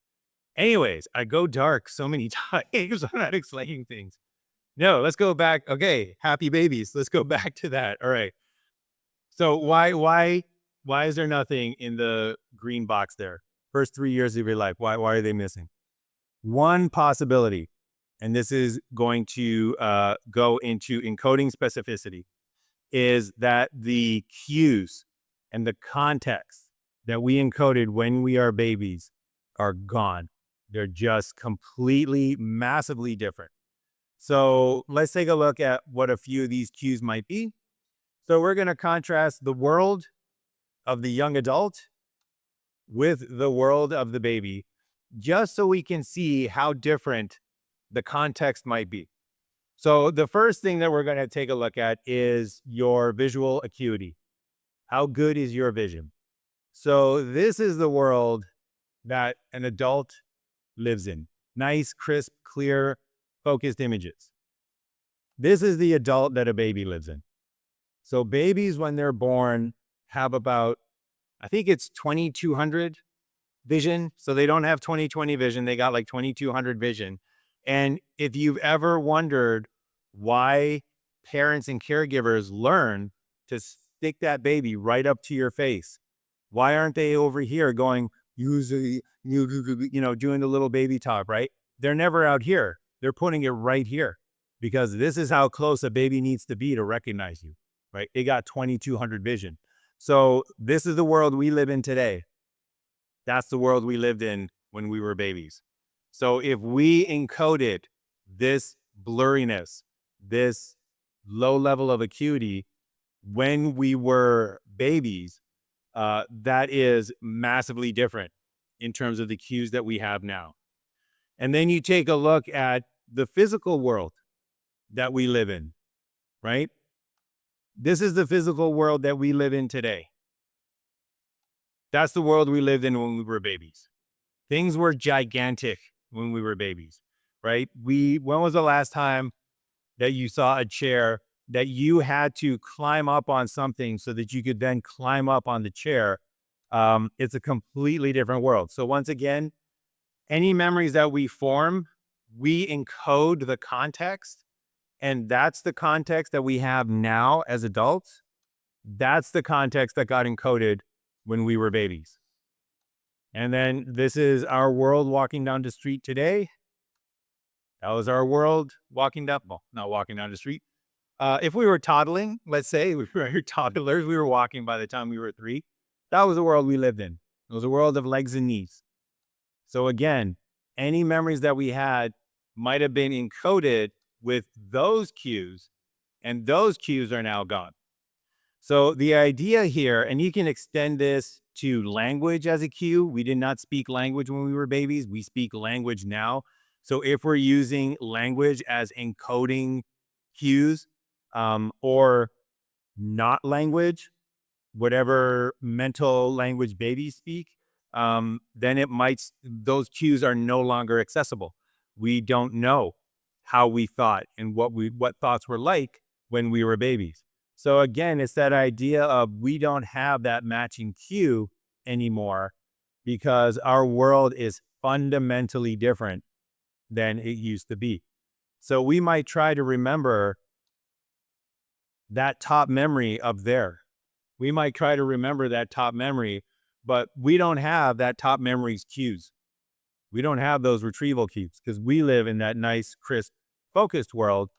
S1: Anyways, I go dark so many times. I'm not explaining things. No, let's go back. Okay, happy babies. Let's go back to that. All right. So why is there nothing in the green box there? First 3 years of your life. Why are they missing? One possibility, and this is going to go into encoding specificity, is that the cues and the context that we encoded when we are babies are gone. They're just completely, massively different. So let's take a look at what a few of these cues might be. So we're going to contrast the world of the young adult with the world of the baby, just so we can see how different the context might be. So the first thing that we're going to take a look at is your visual acuity. How good is your vision? So this is the world that an adult lives in. Nice, crisp, clear, focused images. This is the adult that a baby lives in. So babies, when they're born, have about, I think it's 2200 vision. So they don't have 20/20 vision. They got like 2200 vision. And if you've ever wondered why parents and caregivers learn to stick that baby right up to your face, why aren't they over here going, usually, doing the little baby talk, right? They're never out here. They're putting it right here because this is how close a baby needs to be to recognize you, right? It got 2200 vision. So this is the world we live in today. That's the world we lived in when we were babies. So if we encoded this blurriness, this low level of acuity when we were babies, that is massively different in terms of the cues that we have now. And then you take a look at the physical world that we live in, right? This is the physical world that we live in today. That's the world we lived in when we were babies. Things were gigantic when we were babies, right? When was the last time that you saw a chair that you had to climb up on something so that you could then climb up on the chair? It's a completely different world. So once again, any memories that we form, we encode the context, and that's the context that we have now as adults. That's the context that got encoded when we were babies. And then this is our world walking down the street today. That was our world walking down, well, not walking down the street. If we were toddling, let's say we were toddlers, we were walking by the time we were 3. That was the world we lived in. It was a world of legs and knees. So again, any memories that we had might have been encoded with those cues, and those cues are now gone. So the idea here, and you can extend this to language as a cue. We did not speak language when we were babies. We speak language now. So if we're using language as encoding cues, or not language, whatever mental language babies speak, then those cues are no longer accessible. We don't know how we thought and what thoughts were like when we were babies. So again, it's that idea of we don't have that matching cue anymore because our world is fundamentally different than it used to be. So we might try to remember that top memory up there. We might try to remember that top memory, but we don't have that top memory's cues. We don't have those retrieval cues because we live in that nice, crisp, focused world.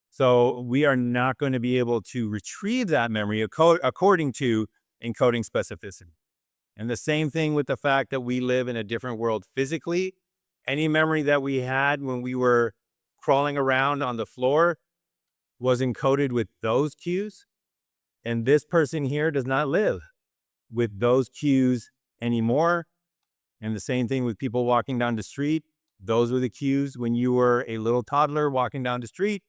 S1: So we are not going to be able to retrieve that memory according to encoding specificity. And the same thing with the fact that we live in a different world physically. Any memory that we had when we were crawling around on the floor was encoded with those cues. And this person here does not live with those cues anymore. And the same thing with people walking down the street. Those were the cues when you were a little toddler walking down the street.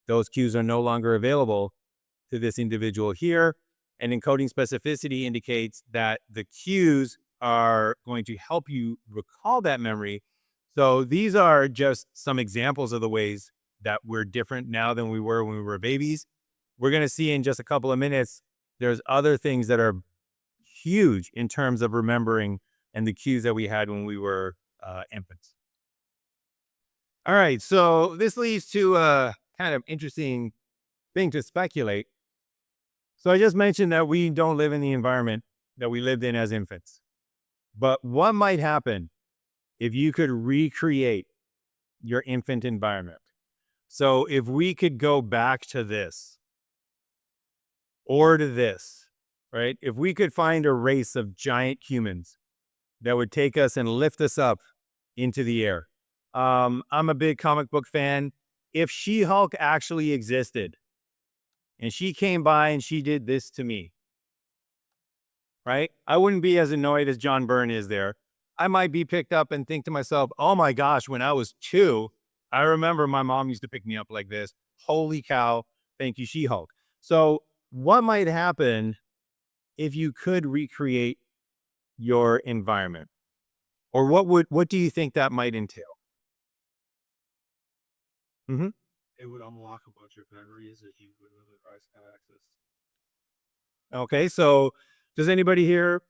S1: Those cues are no longer available to this individual here. And encoding specificity indicates that the cues are going to help you recall that memory. So these are just some examples of the ways that we're different now than we were when we were babies. We're going to see in just a couple of minutes, there's other things that are huge in terms of remembering and the cues that we had when we were infants. All right, so this leads to a kind of interesting thing to speculate. So I just mentioned that we don't live in the environment that we lived in as infants. But what might happen if you could recreate your infant environment? So if we could go back to this or to this, right? If we could find a race of giant humans that would take us and lift us up into the air. I'm a big comic book fan. If She-Hulk actually existed and she came by and she did this to me, right? I wouldn't be as annoyed as John Byrne is there. I might be picked up and think to myself, oh my gosh, when I was 2, I remember my mom used to pick me up like this. Holy cow. Thank you, She-Hulk. So what might happen if you could recreate your environment? Or what do you think that might entail? Mm-hmm.
S4: It would unlock a bunch of memories that you would otherwise have access to.
S1: Okay, so does anybody here?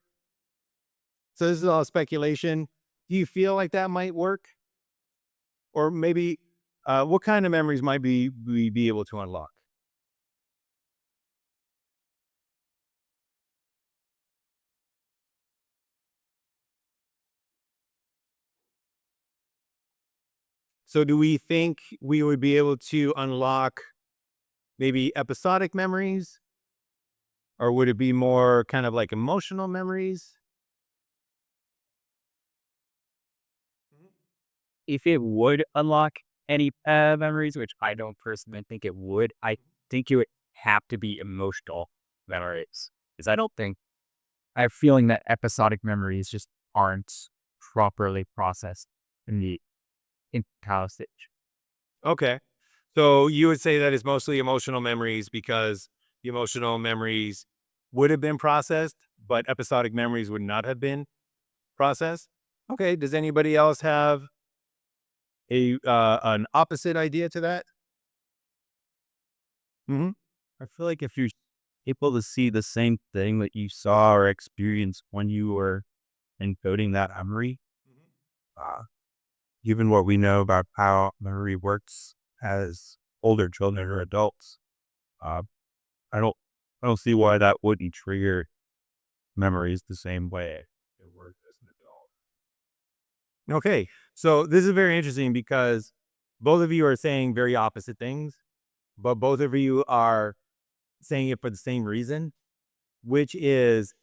S1: So this is all speculation. Do you feel like that might work? Or maybe what kind of memories might we be able to unlock? So do we think we would be able to unlock maybe episodic memories? Or would it be more kind of like emotional memories?
S2: If it would unlock any memories, which I don't personally think it would, I think it would have to be emotional memories. Because I don't think I have a feeling that episodic memories just aren't properly processed in the infantile stage.
S1: Okay. So you would say that it's mostly emotional memories because the emotional memories would have been processed, but episodic memories would not have been processed. Okay. Does anybody else have an opposite idea to that? Hmm.
S5: I feel like if you're able to see the same thing that you saw or experienced when you were encoding that memory, uh, given what we know about how memory works as older children or adults, uh, I don't, I don't see why that wouldn't trigger memories the same way it works as an adult.
S1: Okay. So this is very interesting because both of you are saying very opposite things, but both of you are saying it for the same reason, which is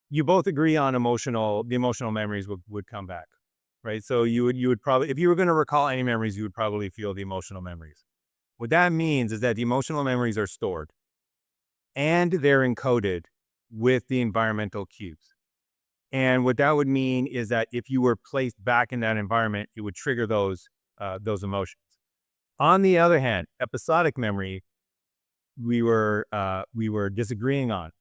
S1: you both agree on the emotional memories would come back, right? So you would probably, if you were going to recall any memories, you would probably feel the emotional memories. What that means is that the emotional memories are stored and they're encoded with the environmental cues. And what that would mean is that if you were placed back in that environment, it would trigger those emotions. On the other hand, episodic memory, we were disagreeing on.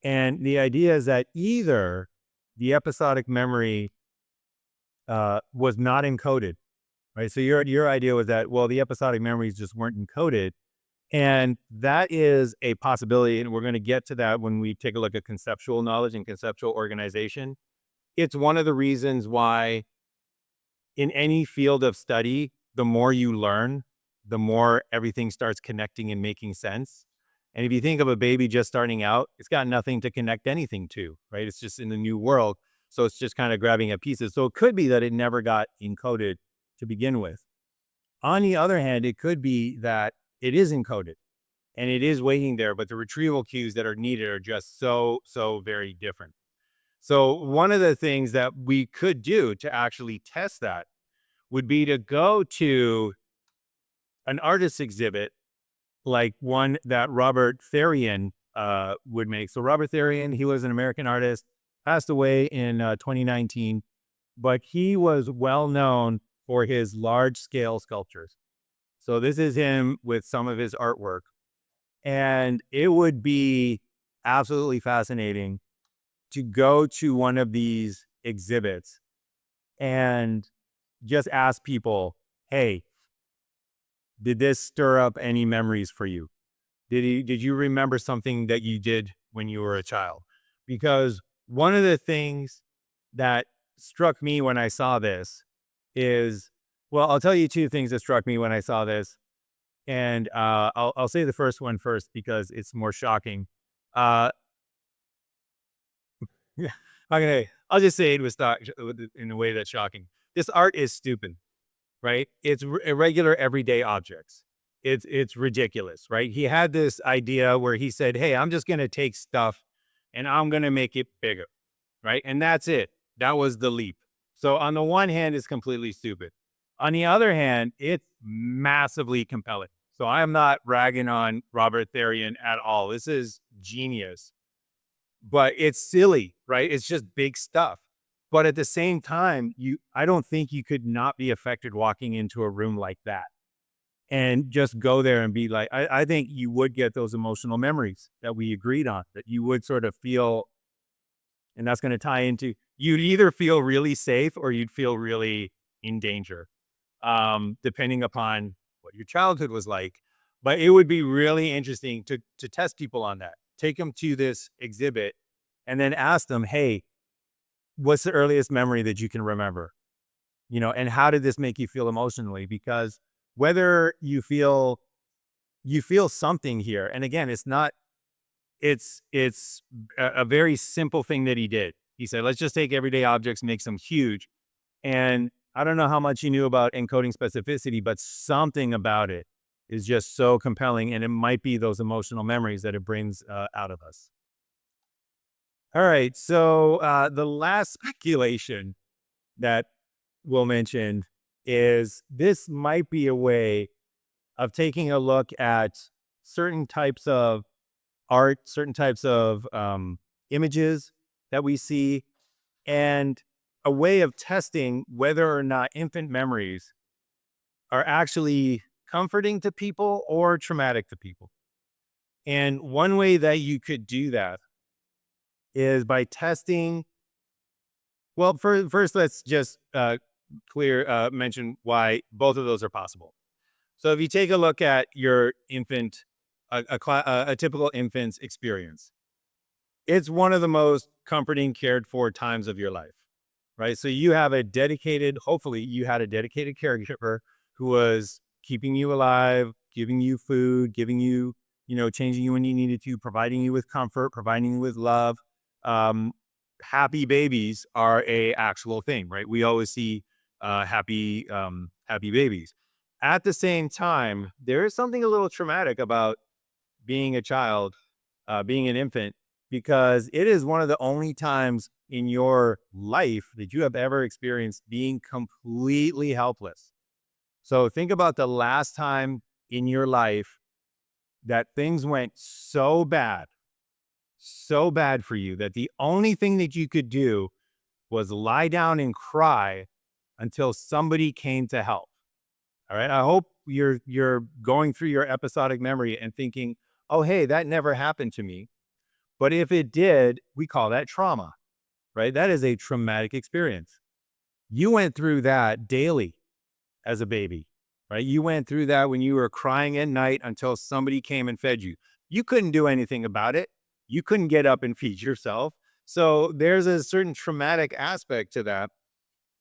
S1: And the idea is that either the episodic memory was not encoded, right? So your idea was that, well, the episodic memories just weren't encoded. And that is a possibility. And we're going to get to that when we take a look at conceptual knowledge and conceptual organization. It's one of the reasons why in any field of study, the more you learn, the more everything starts connecting and making sense. And if you think of a baby just starting out, it's got nothing to connect anything to, right? It's just in the new world. So it's just kind of grabbing at pieces. So it could be that it never got encoded to begin with. On the other hand, it could be that it is encoded and it is waiting there, but the retrieval cues that are needed are just so very different. So one of the things that we could do to actually test that would be to go to an artist exhibit like one that Robert Therrien would make. So Robert Therrien, he was an American artist, passed away in 2019, but he was well known for his large scale sculptures. So this is him with some of his artwork. And it would be absolutely fascinating to go to one of these exhibits and just ask people, hey, did this stir up any memories for you? Did you remember something that you did when you were a child? Because one of the things that struck me when I saw this is, well, I'll tell you two things that struck me when I saw this. And I'll say the first one first because it's more shocking. Uh, yeah, I'll just say it was in a way that's shocking. This art is stupid, right? It's irregular everyday objects. It's ridiculous, right? He had this idea where he said, "Hey, I'm just going to take stuff and I'm going to make it bigger." Right? And that's it. That was the leap. So on the one hand, it's completely stupid. On the other hand, it's massively compelling. So I am not ragging on Robert Therrien at all. This is genius. But it's silly, right? It's just big stuff. But at the same time, I don't think you could not be affected walking into a room like that and just go there and be like, I think you would get those emotional memories that we agreed on, that you would sort of feel, and that's going to tie into, you'd either feel really safe or you'd feel really in danger, depending upon what your childhood was like. But it would be really interesting to test people on that. Take them to this exhibit and then ask them, hey, what's the earliest memory that you can remember? And how did this make you feel emotionally? Because whether you feel something here, and again, it's a very simple thing that he did. He said, let's just take everyday objects, make them huge. And I don't know how much you knew about encoding specificity, but something about it is just so compelling, and it might be those emotional memories that it brings out of us. All right, so the last speculation that we'll mention is this might be a way of taking a look at certain types of art, certain types of images that we see, and a way of testing whether or not infant memories are actually comforting to people or traumatic to people. And one way that you could do that is by testing. Well, first, let's just mention why both of those are possible. So if you take a look at your infant, a typical infant's experience, it's one of the most comforting, cared for times of your life, right? So you have hopefully you had a dedicated caregiver who was keeping you alive, giving you food, giving you, changing you when you needed to, providing you with comfort, providing you with love. Um, Happy babies are a actual thing, right? We always see happy babies. At the same time, there is something a little traumatic about being a child, being an infant, because it is one of the only times in your life that you have ever experienced being completely helpless. So think about the last time in your life that things went so bad for you that the only thing that you could do was lie down and cry until somebody came to help. All right. I hope you're going through your episodic memory and thinking, "Oh, hey, that never happened to me." But if it did, we call that trauma, right? That is a traumatic experience. You went through that daily as a baby, right? You went through that when you were crying at night until somebody came and fed you. You couldn't do anything about it. You couldn't get up and feed yourself. So there's a certain traumatic aspect to that.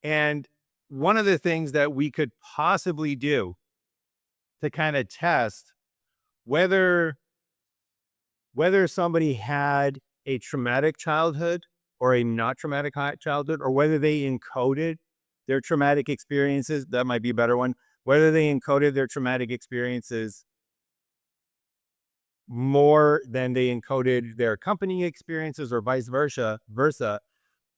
S1: And one of the things that we could possibly do to kind of test whether somebody had a traumatic childhood or a not traumatic childhood, or whether they encoded their traumatic experiences, that might be a better one, whether they encoded their traumatic experiences more than they encoded their accompanying experiences, or vice versa,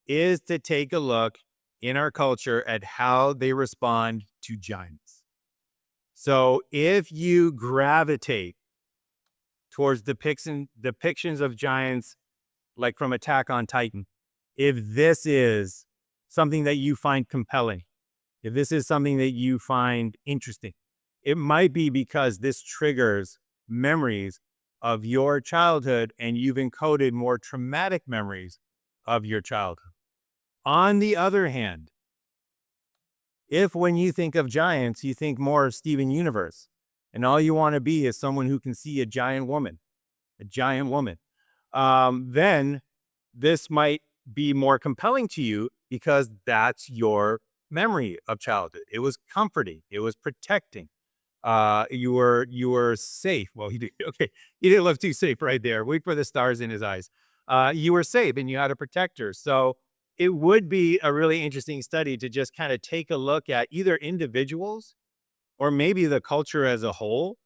S1: is to take a look in our culture at how they respond to giants. So if you gravitate towards depictions of giants like from Attack on Titan, if this is something that you find compelling, if this is something that you find interesting, it might be because this triggers memories of your childhood and you've encoded more traumatic memories of your childhood. On the other hand, if when you think of giants, you think more of Steven Universe, and all you want to be is someone who can see a giant woman, then this might be more compelling to you because that's your memory of childhood. It was comforting. It was protecting. You were safe. Well, he did. Okay, he didn't look too safe right there. Wait for the stars in his eyes. You were safe and you had a protector. So it would be a really interesting study to just kind of take a look at either individuals or maybe the culture as a whole.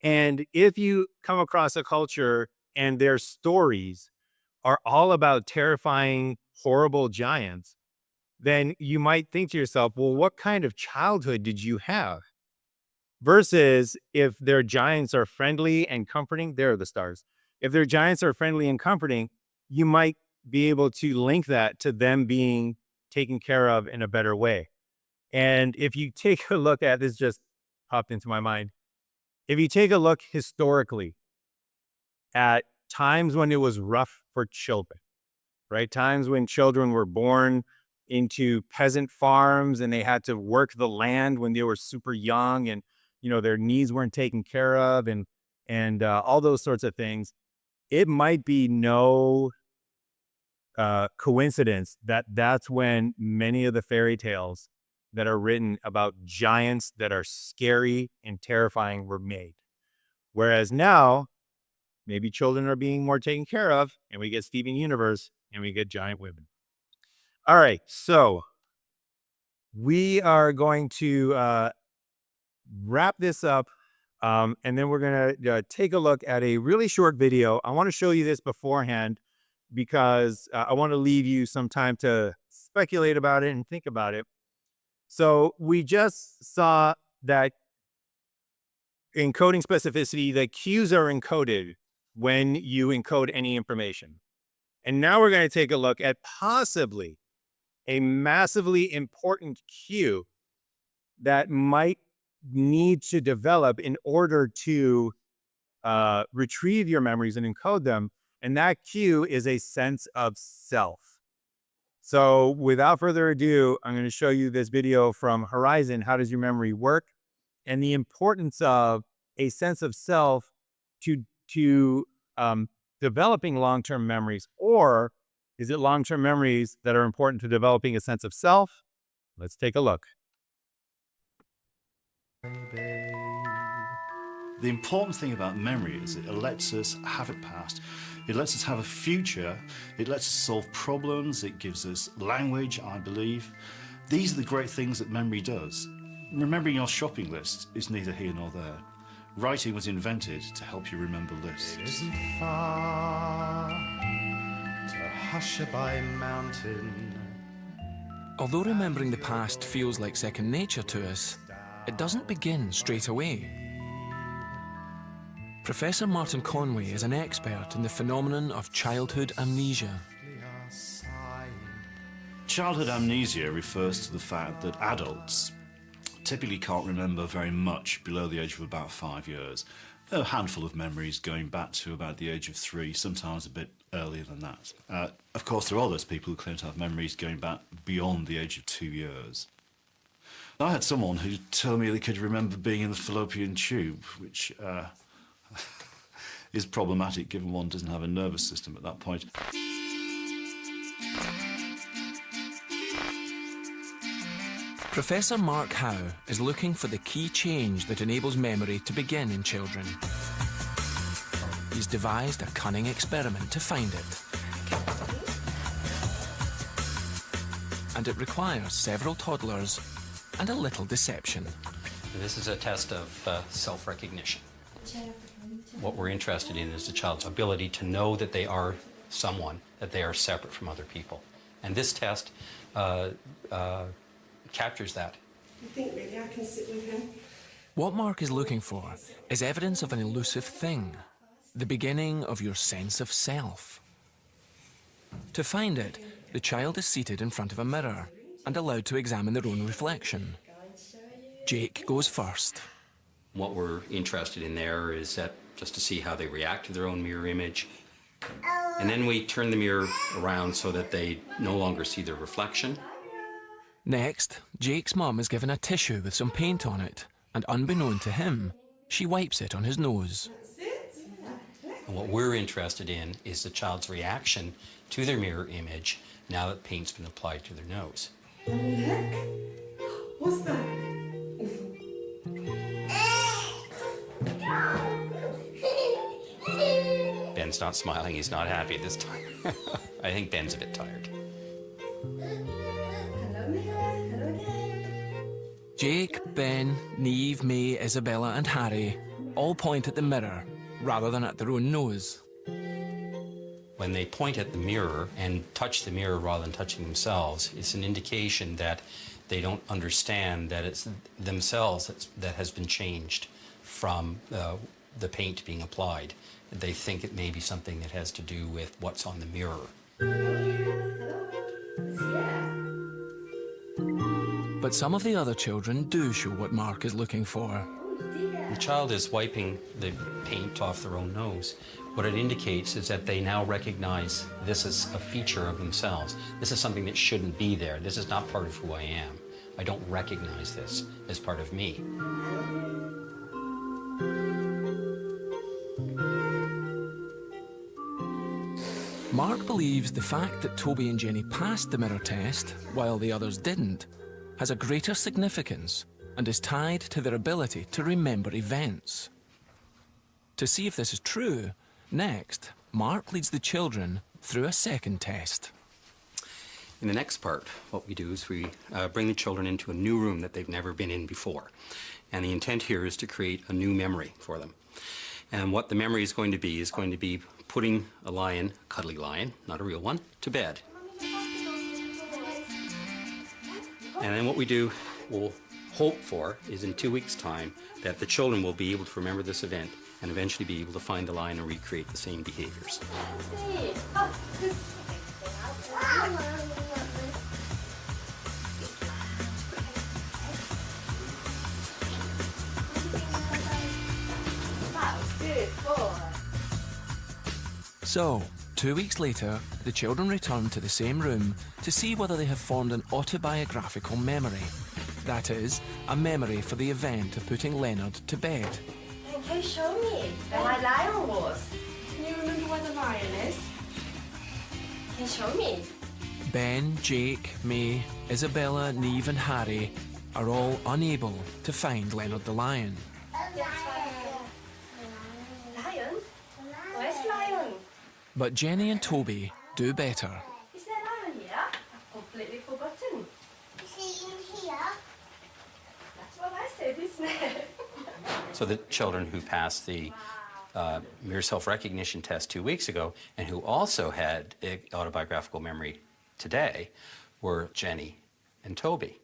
S1: And if you come across a culture and their stories are all about terrifying, horrible giants, then you might think to yourself, well, what kind of childhood did you have? Versus if their giants are friendly and comforting, there are the stars. If their giants are friendly and comforting, you might be able to link that to them being taken care of in a better way. And if you take a look at this, just popped into my mind. If you take a look historically at times when it was rough for children, right? Times when children were born into peasant farms and they had to work the land when they were super young, and their needs weren't taken care of, and all those sorts of things. It might be no coincidence that that's when many of the fairy tales that are written about giants that are scary and terrifying were made. Whereas now, maybe children are being more taken care of, and we get Steven Universe and we get giant women. All right, so we are going to wrap this up, and then we're going to take a look at a really short video. I want to show you this beforehand because I want to leave you some time to speculate about it and think about it. So we just saw that encoding specificity, the cues are encoded when you encode any information. And now we're going to take a look at possibly a massively important cue that might need to develop in order to retrieve your memories and encode them. And that cue is a sense of self. So without further ado, I'm going to show you this video from Horizon, How Does Your Memory Work? And the importance of a sense of self to developing long-term memories, or is it long-term memories that are important to developing a sense of self? Let's take a look.
S6: The important thing about memory is it lets us have a past, it lets us have a future, it lets us solve problems, it gives us language, I believe. These are the great things that memory does. Remembering your shopping list is neither here nor there. Writing was invented to help you remember lists.
S7: It isn't far to Hushabye Mountain.
S8: Although remembering the past feels like second nature to us, it doesn't begin straight away. Professor Martin Conway is an expert in the phenomenon of childhood amnesia.
S6: Childhood amnesia refers to the fact that adults typically can't remember very much below the age of about 5 years. There are a handful of memories going back to about the age of 3, sometimes a bit earlier than that. Of course, there are those people who claim to have memories going back beyond the age of 2 years. I had someone who told me they could remember being in the fallopian tube, which is problematic given one doesn't have a nervous system at that point.
S8: Professor Mark Howe is looking for the key change that enables memory to begin in children. He's devised a cunning experiment to find it. And it requires several toddlers and a little deception.
S9: This is a test of self-recognition. What we're interested in is the child's ability to know that they are someone, that they are separate from other people. And this test captures that.
S10: I think maybe I can sit with him.
S8: What Mark is looking for is evidence of an elusive thing, the beginning of your sense of self. To find it, the child is seated in front of a mirror and allowed to examine their own reflection. Jake goes first.
S9: What we're interested in there is that just to see how they react to their own mirror image. And then we turn the mirror around so that they no longer see their reflection.
S8: Next, Jake's mum is given a tissue with some paint on it, and unbeknown to him, she wipes it on his nose.
S9: And what we're interested in is the child's reaction to their mirror image now that paint's been applied to their nose.
S10: What's that?
S9: Ben's not smiling, he's not happy this time. I think Ben's a bit tired.
S8: Jake, Ben, Neve, May, Isabella and Harry all point at the mirror rather than at their own nose.
S9: When they point at the mirror and touch the mirror rather than touching themselves, it's an indication that they don't understand that it's themselves that has been changed from the paint being applied. They think it may be something that has to do with what's on the mirror.
S8: But some of the other children do show what Mark is looking for.
S9: The child is wiping the paint off their own nose. What it indicates is that they now recognize this is a feature of themselves. This is something that shouldn't be there. This is not part of who I am. I don't recognize this as part of me.
S8: Mark believes the fact that Toby and Jenny passed the mirror test, while the others didn't, has a greater significance and is tied to their ability to remember events. To see if this is true, next, Mark leads the children through a second test.
S9: In the next part, what we do is we bring the children into a new room that they've never been in before. And the intent here is to create a new memory for them. And what the memory is going to be putting a lion, a cuddly lion, not a real one, to bed. And then what we'll hope for is in 2 weeks' time that the children will be able to remember this event and eventually be able to find the lion and recreate the same behaviors.
S8: So, 2 weeks later, the children return to the same room to see whether they have formed an autobiographical memory. That is, a memory for the event of putting Leonard to bed.
S10: Can you show me where my lion was? Can you remember where the lion is? Can you show me?
S8: Ben, Jake, May, Isabella, Neve and Harry are all unable to find Leonard the lion.
S10: Lion? Where's lion?
S8: But Jenny and Toby do better.
S10: Is there lion here? I've completely forgotten. Is he in here? That's what I said, isn't it?
S9: So the children who passed the mirror self-recognition test 2 weeks ago and who also had autobiographical memory today were Jenny and Toby.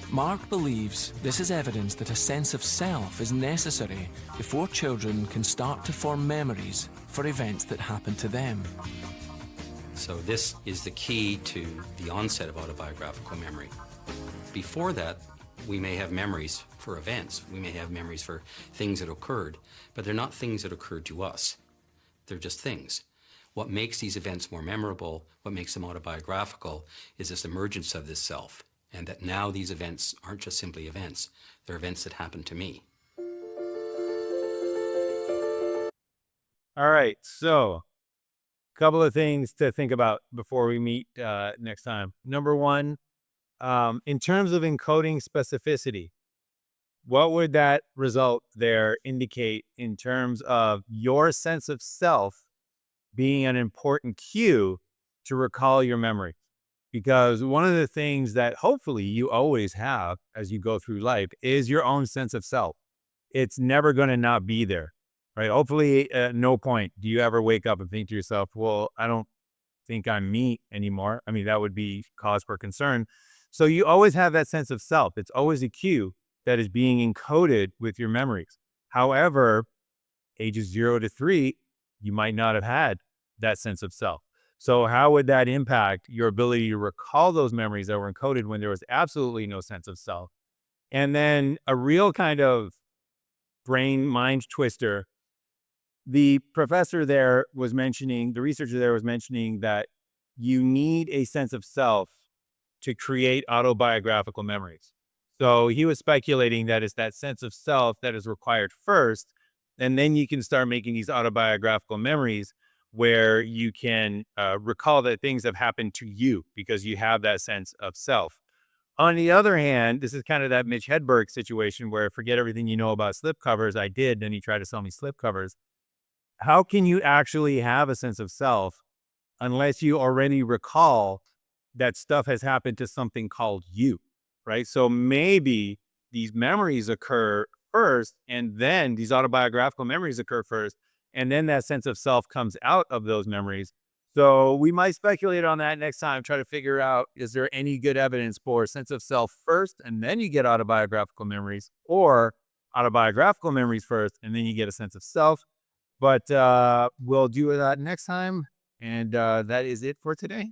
S8: Mark believes this is evidence that a sense of self is necessary before children can start to form memories for events that happen to them.
S9: So this is the key to the onset of autobiographical memory. Before that, we may have memories for events. We may have memories for things that occurred, but they're not things that occurred to us. They're just things. What makes these events more memorable, what makes them autobiographical, is this emergence of this self, and that now these events aren't just simply events. They're events that happen to me.
S1: All right, so a couple of things to think about before we meet next time. Number one, in terms of encoding specificity, what would that result there indicate in terms of your sense of self being an important cue to recall your memory? Because one of the things that hopefully you always have as you go through life is your own sense of self. It's never going to not be there, right? Hopefully at no point do you ever wake up and think to yourself, well, I don't think I'm me anymore. I mean, that would be cause for concern. So you always have that sense of self. It's always a cue that is being encoded with your memories. However, ages 0 to 3, you might not have had that sense of self. So how would that impact your ability to recall those memories that were encoded when there was absolutely no sense of self? And then a real kind of brain mind twister. The professor there was mentioning, the researcher there was mentioning that you need a sense of self to create autobiographical memories. So he was speculating that it's that sense of self that is required first, and then you can start making these autobiographical memories where you can recall that things have happened to you because you have that sense of self. On the other hand, this is kind of that Mitch Hedberg situation where forget everything you know about slipcovers. I did. Then he tried to sell me slipcovers. How can you actually have a sense of self unless you already recall that stuff has happened to something called you, right? So maybe these memories occur first, and then these autobiographical memories occur first, and then that sense of self comes out of those memories. So we might speculate on that next time, try to figure out, is there any good evidence for a sense of self first, and then you get autobiographical memories, or autobiographical memories first, and then you get a sense of self. But we'll do that next time. And that is it for today.